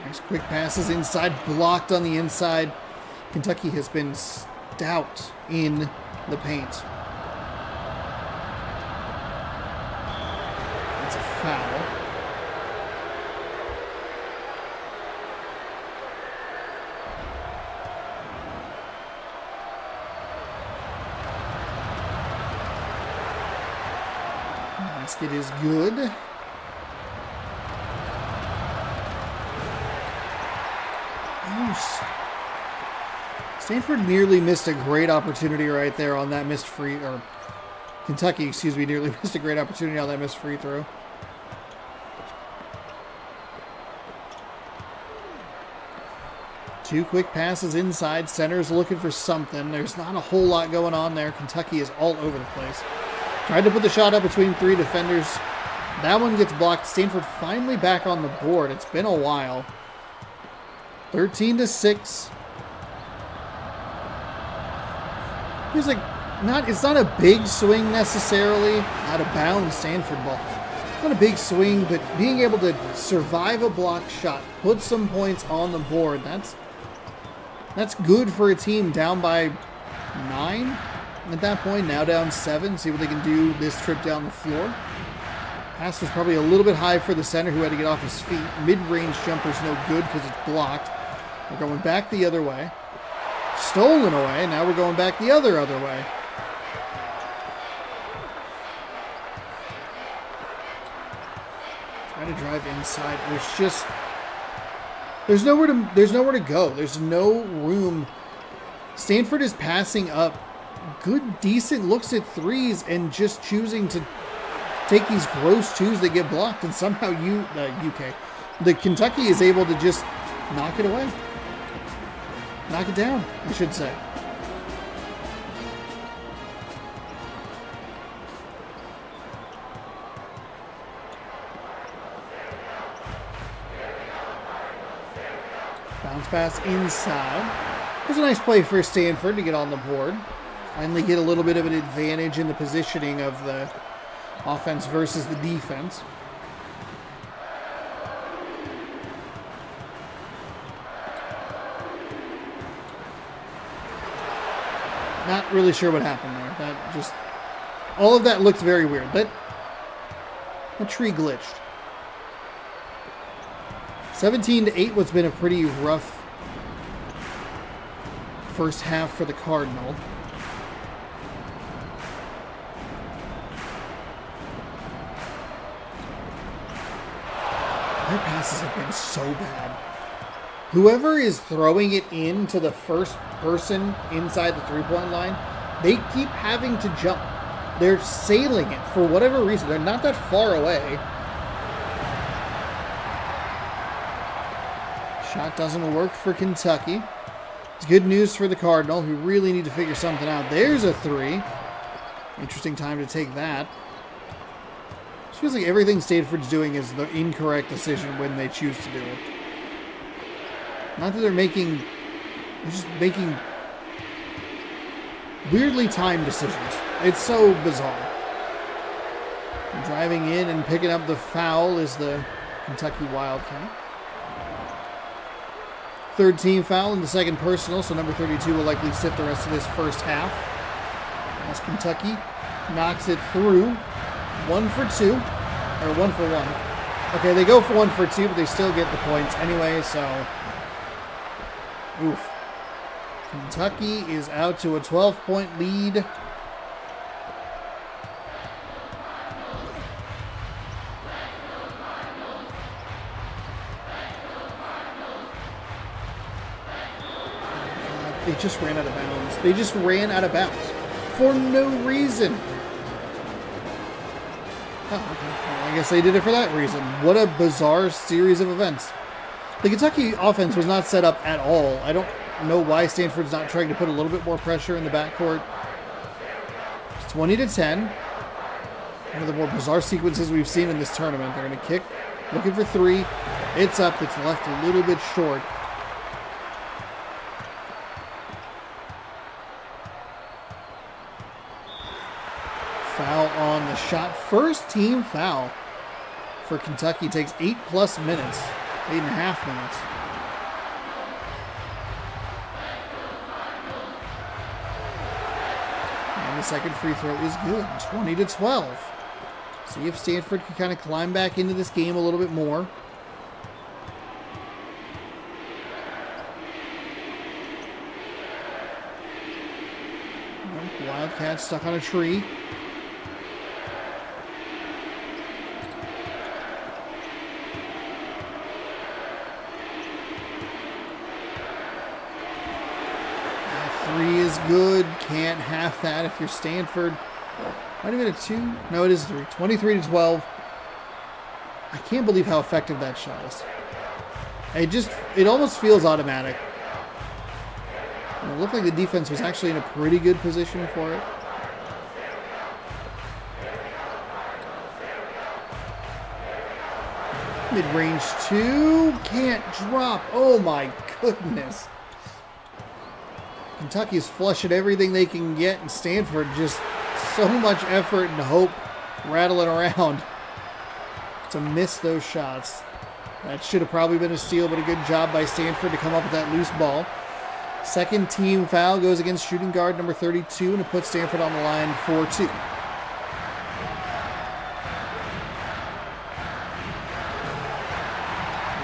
Nice quick passes inside, blocked on the inside. Kentucky has been stout in the paint. Basket is good. Stanford nearly missed a great opportunity right there on that missed free, or Kentucky, excuse me, nearly missed a great opportunity on that missed free throw. Two quick passes inside. Center's looking for something. There's not a whole lot going on there. Kentucky is all over the place. Tried to put the shot up between three defenders. That one gets blocked. Stanford finally back on the board. It's been a while. 13-6. It's not a big swing necessarily. Out of bounds, Stanford ball. Not a big swing, but being able to survive a block shot, put some points on the board, that's good for a team down by 9 at that point. Now down 7. See what they can do this trip down the floor. Pass was probably a little bit high for the center who had to get off his feet. Mid-range jumper's no good because it's blocked. We're going back the other way. Stolen away. Now we're going back the other way. Try to drive inside. There's nowhere to go. There's no room. Stanford is passing up good, decent looks at threes and just choosing to take these gross twos that get blocked, and somehow the Kentucky is able to just knock it away. Knock it down, I should say. Bounce pass inside. It was a nice play for Stanford to get on the board. Finally get a little bit of an advantage in the positioning of the offense versus the defense. Not really sure what happened there. All of that looked very weird. That tree glitched. 17-8, what's been a pretty rough first half for the Cardinal. Their passes have been so bad. Whoever is throwing it into the first person inside the three-point line, they keep having to jump. They're sailing it for whatever reason. They're not that far away. Shot doesn't work for Kentucky. It's good news for the Cardinal, who really need to figure something out. There's a three. Interesting time to take that. It feels like everything Stanford's doing is the incorrect decision when they choose to do it. Not that they're just making weirdly timed decisions. It's so bizarre. Driving in and picking up the foul is the Kentucky Wildcat. Third team foul in the second personal, so number 32 will likely sit the rest of this first half. As Kentucky knocks it through. 1 for 2. Or 1 for 1. Okay, they go for 1 for 2, but they still get the points anyway, so... Oof. Kentucky is out to a 12-point lead. They just ran out of bounds. They just ran out of bounds. For no reason. Oh, okay. Well, I guess they did it for that reason. What a bizarre series of events. The Kentucky offense was not set up at all. I don't know why Stanford's not trying to put a little bit more pressure in the backcourt. It's 20-10. One of the more bizarre sequences we've seen in this tournament. They're going to kick. Looking for three. It's up. It's left a little bit short. Foul on the shot. First team foul for Kentucky. Takes 8+ minutes. 8.5 minutes. And the second free throw is good. 20-12. See if Stanford can kind of climb back into this game a little bit more. Wildcat stuck on a tree. three is good. Can't have that if you're Stanford. Might have been a 2. No, it is 3. 23-12. I can't believe how effective that shot is. It almost feels automatic. And it looked like the defense was actually in a pretty good position for it. Mid-range 2. Can't drop. Oh my goodness. Kentucky's flushing everything they can get, and Stanford just so much effort and hope rattling around to miss those shots. That should have probably been a steal, but a good job by Stanford to come up with that loose ball. Second team foul goes against shooting guard number 32, and it puts Stanford on the line 4-2.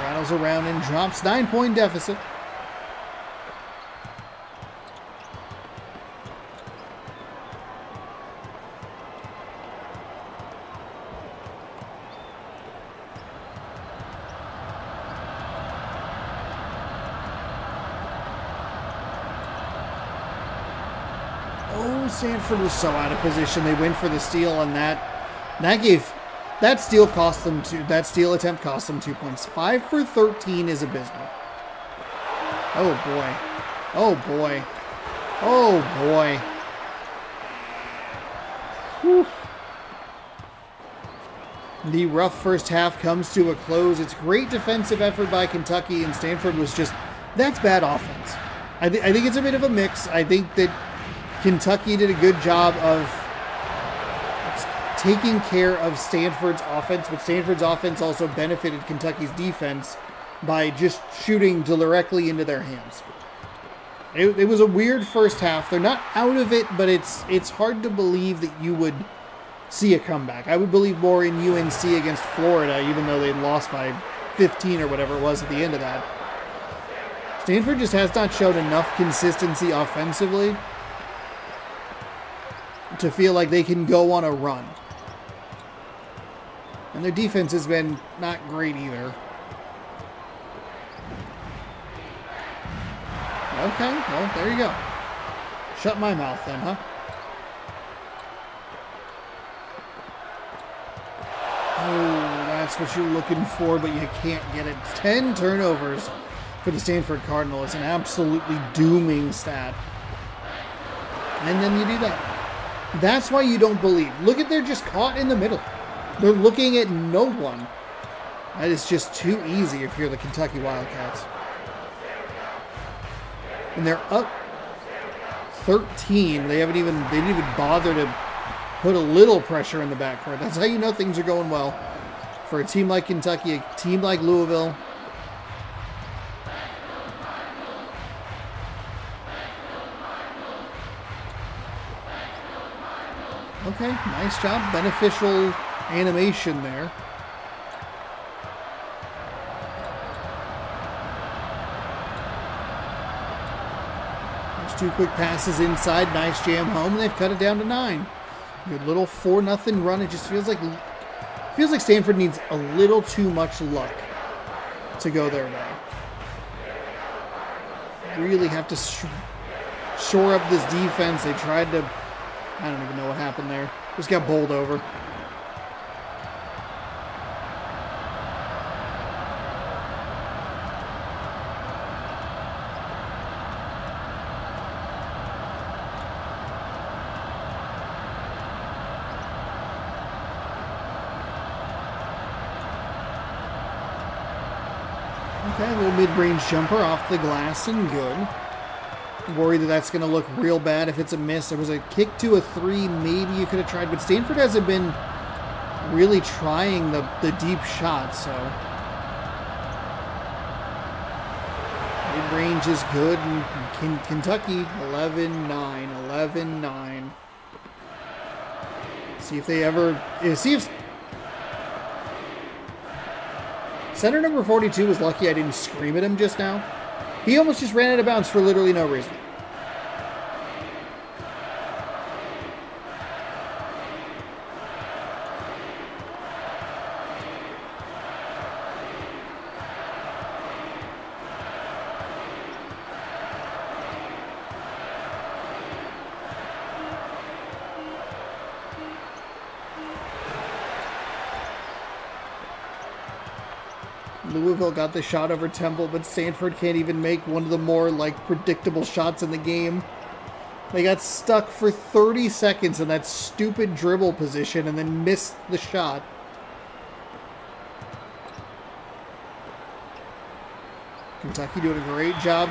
Rattles around and drops. 9-point deficit. Stanford was so out of position. They went for the steal, and that steal cost them that steal attempt cost them 2 points. 5 for 13 is abysmal. Oh boy. Oh boy. Oh boy. Whew. The rough first half comes to a close. It's great defensive effort by Kentucky, and Stanford was just, that's bad offense. I think it's a bit of a mix. I think that Kentucky did a good job of taking care of Stanford's offense, but Stanford's offense also benefited Kentucky's defense by just shooting directly into their hands. It was a weird first half. They're not out of it, but it's hard to believe that you would see a comeback. I would believe more in UNC against Florida, even though they lost by 15 or whatever it was at the end of that. Stanford just has not shown enough consistency offensively to feel like they can go on a run. And their defense has been not great either. Okay, well, there you go. Shut my mouth then, huh? Oh, that's what you're looking for, but you can't get it. 10 turnovers for the Stanford Cardinal. It's an absolutely dooming stat. And then you do that. That's why you don't believe. Look at, they're just caught in the middle. They're looking at no one. That is just too easy if you're the Kentucky Wildcats. And they're up 13. They didn't even bother to put a little pressure in the backcourt. That's how you know things are going well for a team like Kentucky, a team like Louisville. Okay, nice job. Beneficial animation there. There's 2 quick passes inside. Nice jam home, and they've cut it down to 9. Good little 4-0 run. It just feels like Stanford needs a little too much luck to go their way. Really have to shore up this defense. They tried to, I don't even know what happened there. Just got bowled over. Okay, a little mid-range jumper off the glass and good. Worried that that's going to look real bad if it's a miss. There was a kick to a 3, maybe you could have tried, but Stanford hasn't been really trying the deep shots, so. Mid-range is good, and Kentucky, 11-9, 11-9. See if they ever, see if, center number 42 was lucky I didn't scream at him just now. He almost just ran out of bounds for literally no reason. Louisville got the shot over Temple, but Stanford can't even make one of the more, like, predictable shots in the game. They got stuck for 30 seconds in that stupid dribble position and then missed the shot. Kentucky doing a great job.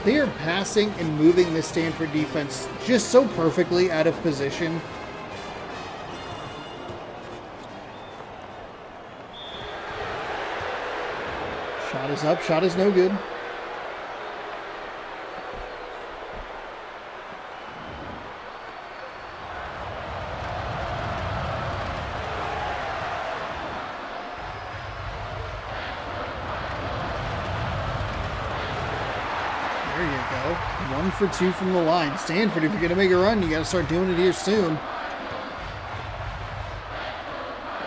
They are passing and moving this Stanford defense just so perfectly out of position. Shot is up, shot is no good. There you go. 1 for 2 from the line. Stanford, if you're going to make a run, you got to start doing it here soon.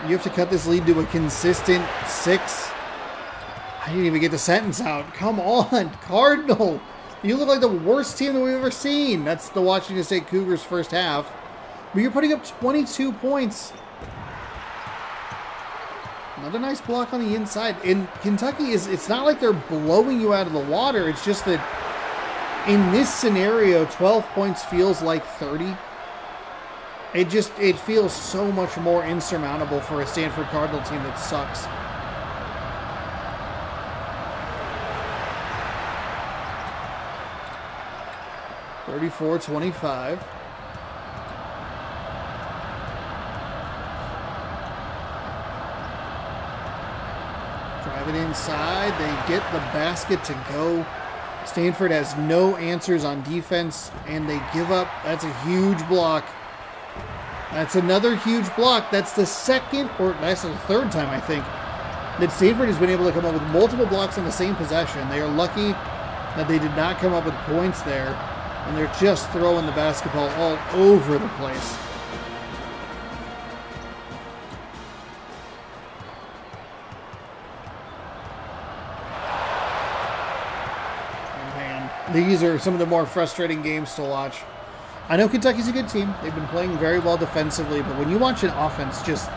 You have to cut this lead to a consistent 6. I didn't even get the sentence out. Come on, Cardinal. You look like the worst team that we've ever seen. That's the Washington State Cougars first half. But you're putting up 22 points. Another nice block on the inside. And Kentucky it's not like they're blowing you out of the water. It's just that in this scenario, 12 points feels like 30. It feels so much more insurmountable for a Stanford Cardinal team that sucks. (34-25). Driving inside, they get the basket to go. Stanford has no answers on defense, and they give up. That's a huge block. That's another huge block. That's the second, or that's the third time, I think, that Stanford has been able to come up with multiple blocks on the same possession. They are lucky that they did not come up with points there, and they're just throwing the basketball all over the place. These are some of the more frustrating games to watch. I know Kentucky's a good team. They've been playing very well defensively, but when you watch an offense just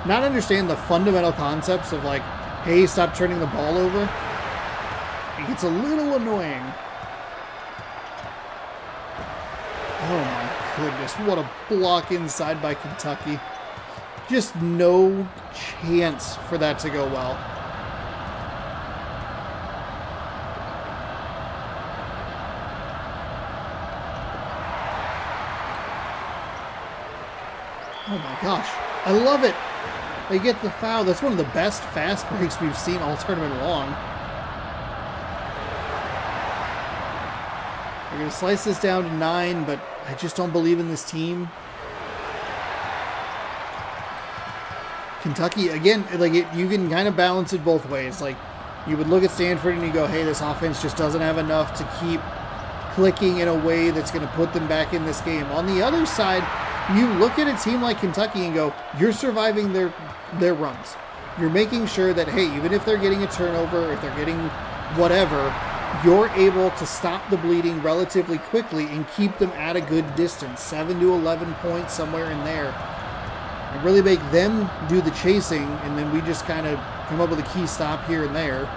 not understand the fundamental concepts of, like, hey, stop turning the ball over, it gets a little annoying. Oh my goodness, what a block inside by Kentucky. Just no chance for that to go well. Oh my gosh, I love it. They get the foul. That's one of the best fast breaks we've seen all tournament long. They're going to slice this down to 9, but I just don't believe in this team. Kentucky, again, like you can kind of balance it both ways. Like, you would look at Stanford and you go, hey, this offense just doesn't have enough to keep clicking in a way that's going to put them back in this game. On the other side, you look at a team like Kentucky and go, you're surviving their runs. You're making sure that, hey, even if they're getting a turnover, if they're getting whatever, you're able to stop the bleeding relatively quickly and keep them at a good distance, 7 to 11 points, somewhere in there. And really make them do the chasing, and then we just kind of come up with a key stop here and there.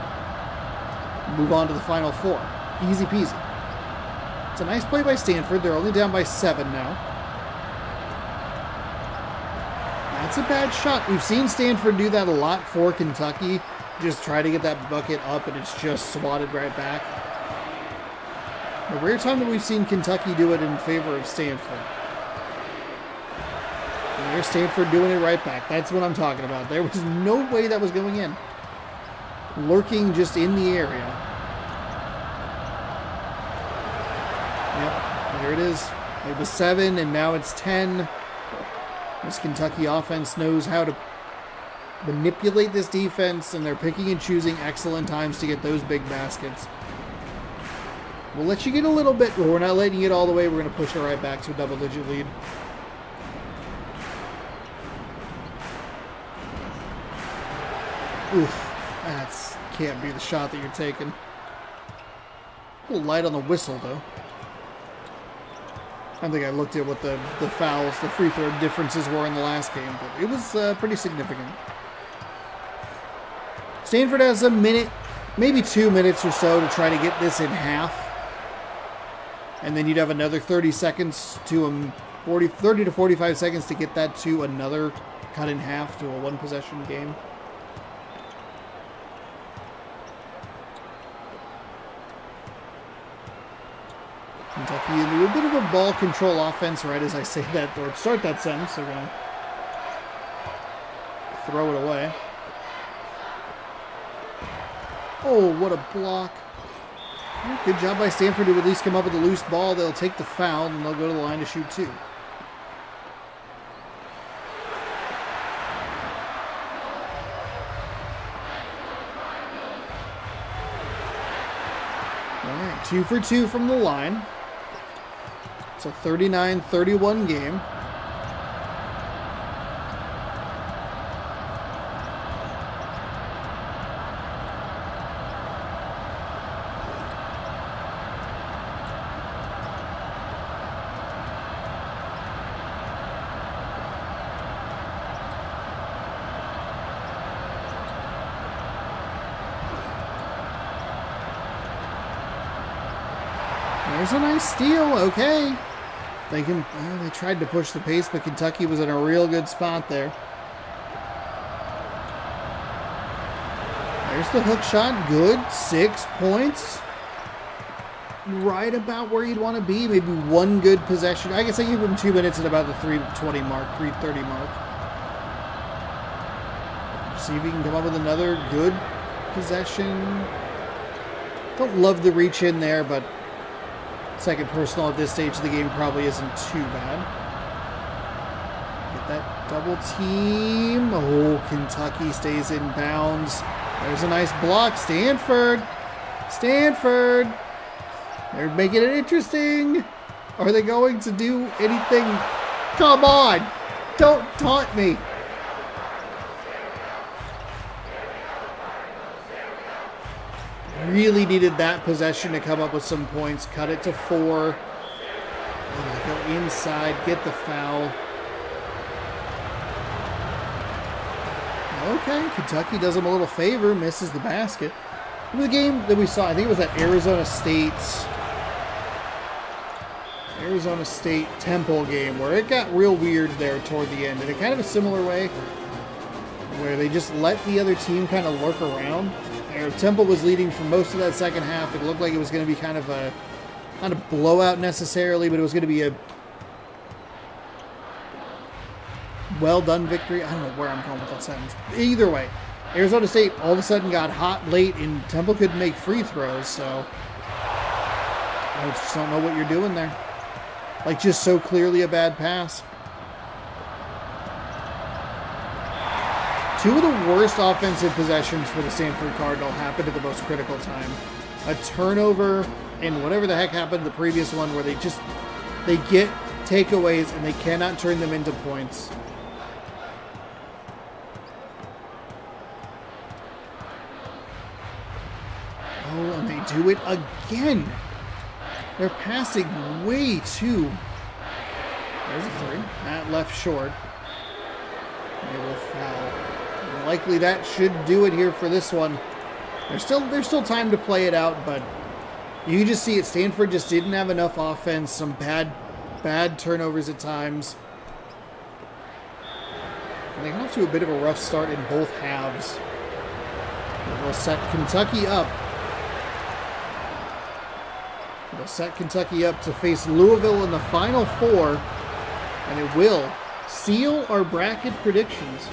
Move on to the Final Four. Easy peasy. It's a nice play by Stanford. They're only down by 7 now. That's a bad shot. We've seen Stanford do that a lot for Kentucky. Just try to get that bucket up, and it's just swatted right back. A rare time that we've seen Kentucky do it in favor of Stanford. And there's Stanford doing it right back. That's what I'm talking about. There was no way that was going in. Lurking just in the area. Yep, there it is. It was 7, and now it's 10. This Kentucky offense knows how to manipulate this defense, and they're picking and choosing excellent times to get those big baskets. We'll let you get a little bit, but we're not letting you get all the way. We're going to push it right back to a double-digit lead. Oof, that can't be the shot that you're taking. A little light on the whistle, though. I don't think I looked at what the fouls, the free throw differences were in the last game, but it was pretty significant. Stanford has a minute, maybe 2 minutes or so to try to get this in half. And then you'd have another 30 seconds to 30 to 45 seconds to get that to another cut in half to a one-possession game. Kentucky into a bit of a ball control offense right as I say that, or start that sentence. They're going to throw it away. Oh, what a block. Good job by Stanford to at least come up with a loose ball. They'll take the foul, and they'll go to the line to shoot 2. All right, 2 for 2 from the line. It's a 39-31 game. There's a nice steal. Okay. They tried to push the pace, but Kentucky was in a real good spot there. There's the hook shot. Good. 6 points. Right about where you'd want to be. Maybe one good possession. I guess I give them 2 minutes at about the 3:20 mark, 3:30 mark. See if you can come up with another good possession. Don't love the reach in there, but second personal at this stage of the game probably isn't too bad. Get that double team. Oh, Kentucky stays in bounds. There's a nice block. Stanford. Stanford. They're making it interesting. Are they going to do anything? Come on. Don't taunt me. Really needed that possession to come up with some points. Cut it to 4. Oh, go inside, get the foul. Okay, Kentucky does them a little favor, misses the basket. It was a game that we saw, I think it was at Arizona State Temple game where it got real weird there toward the end. And in kind of a similar way where they just let the other team kind of lurk around. Temple was leading for most of that second half. It looked like it was going to be kind of a, not a blowout necessarily, but it was going to be a well-done victory. I don't know where I'm going with that sentence. Either way, Arizona State all of a sudden got hot late, and Temple couldn't make free throws, so I just don't know what you're doing there. Like, just so clearly a bad pass. 2 of the worst offensive possessions for the Stanford Cardinal happened at the most critical time. A turnover and whatever the heck happened to the previous one where they get takeaways and they cannot turn them into points. Oh, and they do it again. They're passing way too. There's a 3. That left short. They will foul. Likely that should do it here for this one. There's still time to play it out, but you can just see it. Stanford just didn't have enough offense. Some bad turnovers at times. And they got off to a bit of a rough start in both halves. They'll set Kentucky up. They'll set Kentucky up to face Louisville in the Final Four, and it will seal our bracket predictions.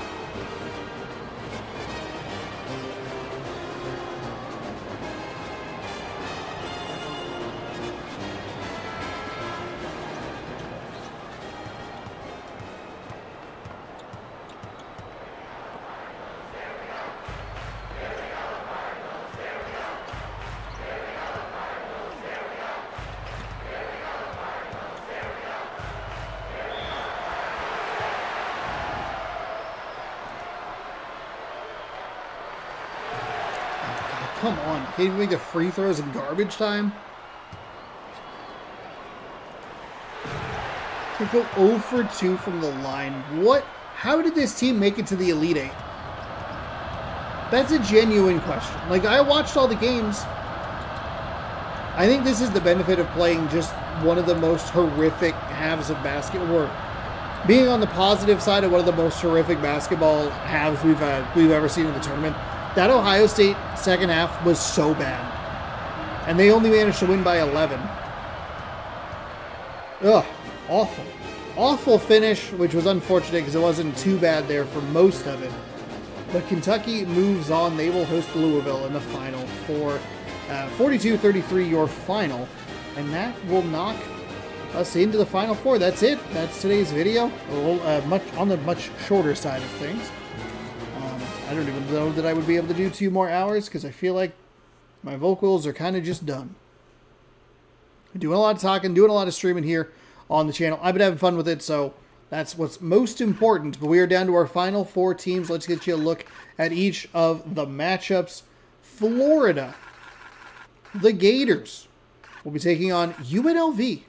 Come on, can't even make the free throws in garbage time? To go 0 for 2 from the line. What? How did this team make it to the Elite Eight? That's a genuine question. Like, I watched all the games. I think this is the benefit of playing just one of the most horrific halves of basketball, or being on the positive side of one of the most horrific basketball halves we've ever seen in the tournament. That Ohio State second half was so bad. And they only managed to win by 11. Ugh, awful. Awful finish, which was unfortunate because it wasn't too bad there for most of it. But Kentucky moves on. They will host Louisville in the final for 42-33, your final. And that will knock us into the Final Four. That's it. That's today's video. On the much shorter side of things. I don't even know that I would be able to do 2 more hours because I feel like my vocals are kind of just done. I'm doing a lot of talking, doing a lot of streaming here on the channel. I've been having fun with it, so that's what's most important. But we are down to our final 4 teams. Let's get you a look at each of the matchups. Florida, the Gators, will be taking on UNLV,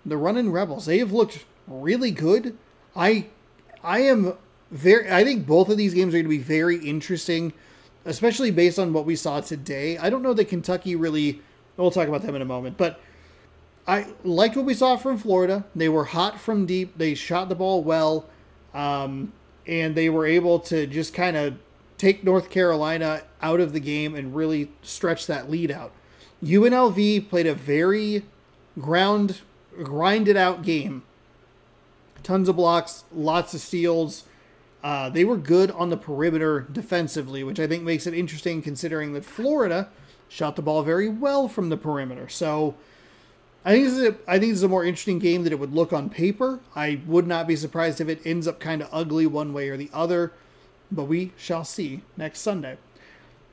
the Runnin' Rebels. They have looked really good. I think both of these games are going to be very interesting, especially based on what we saw today. I don't know that Kentucky really, we'll talk about them in a moment, but I liked what we saw from Florida. They were hot from deep. They shot the ball well, and they were able to just kind of take North Carolina out of the game and really stretch that lead out. UNLV played a very grinded out game. Tons of blocks, lots of steals. They were good on the perimeter defensively, which I think makes it interesting considering that Florida shot the ball very well from the perimeter. So I think this is a more interesting game than it would look on paper. I would not be surprised if it ends up kind of ugly one way or the other, but we shall see next Sunday.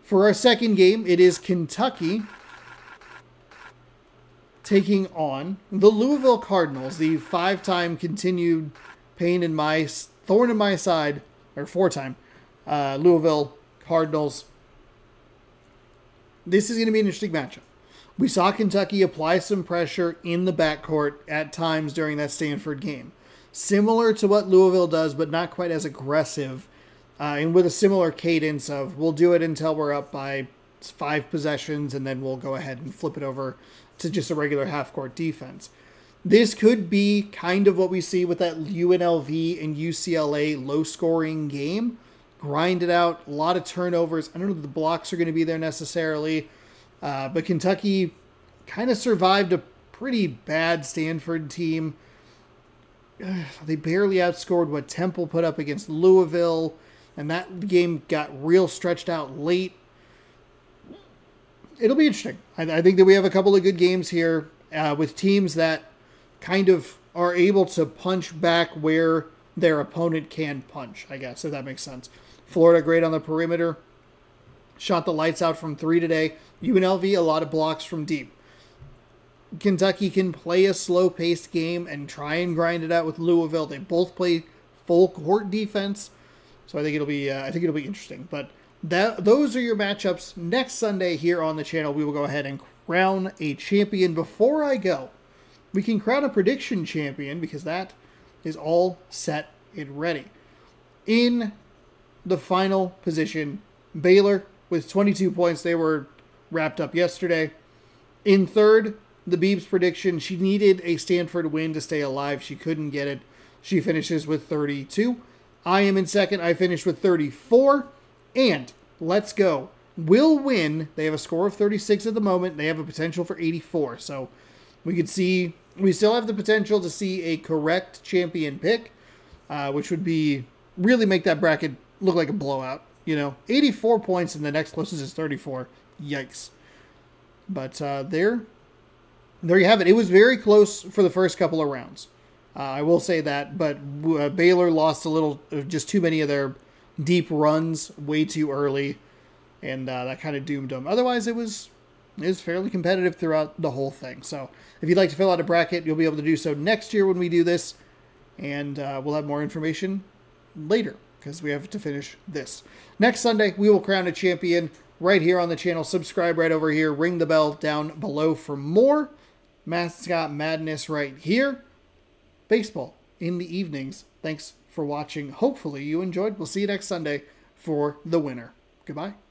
For our second game, it is Kentucky taking on the Louisville Cardinals, the 5-time continued thorn in my side, or 4-time Louisville Cardinals. This is going to be an interesting matchup. We saw Kentucky apply some pressure in the backcourt at times during that Stanford game. Similar to what Louisville does, but not quite as aggressive, and with a similar cadence of we'll do it until we're up by 5 possessions, and then we'll go ahead and flip it over to just a regular half-court defense. This could be kind of what we see with that UNLV and UCLA low-scoring game. Grind it out, a lot of turnovers. I don't know if the blocks are going to be there necessarily, but Kentucky kind of survived a pretty bad Stanford team. They barely outscored what Temple put up against Louisville, and that game got real stretched out late. It'll be interesting. I think that we have a couple of good games here with teams that kind of are able to punch back where their opponent can punch, I guess, if that makes sense. Florida, great on the perimeter. Shot the lights out from 3 today. UNLV, a lot of blocks from deep. Kentucky can play a slow-paced game and try and grind it out with Louisville. They both play full court defense, so I think it'll be interesting. But those are your matchups. Next Sunday here on the channel, we will go ahead and crown a champion. Before I go, we can crown a prediction champion because that is all set and ready. In the final position, Baylor with 22 points. They were wrapped up yesterday. In third, the Beebs prediction. She needed a Stanford win to stay alive. She couldn't get it. She finishes with 32. I am in second. I finished with 34. And let's go. Will win. They have a score of 36 at the moment. They have a potential for 84. So we could see, we still have the potential to see a correct champion pick, which would be really make that bracket look like a blowout. 84 points and the next closest is 34. Yikes. But there you have it. It was very close for the first couple of rounds. I will say that, but Baylor lost a little, just too many of their deep runs way too early, and that kind of doomed them. Otherwise, it was fairly competitive throughout the whole thing. So if you'd like to fill out a bracket, you'll be able to do so next year when we do this, and we'll have more information later because we have to finish this. Next Sunday, we will crown a champion right here on the channel. Subscribe right over here. Ring the bell down below for more Mascot Madness right here. Baseball in the evenings. Thanks for watching. Hopefully you enjoyed. We'll see you next Sunday for the winner. Goodbye.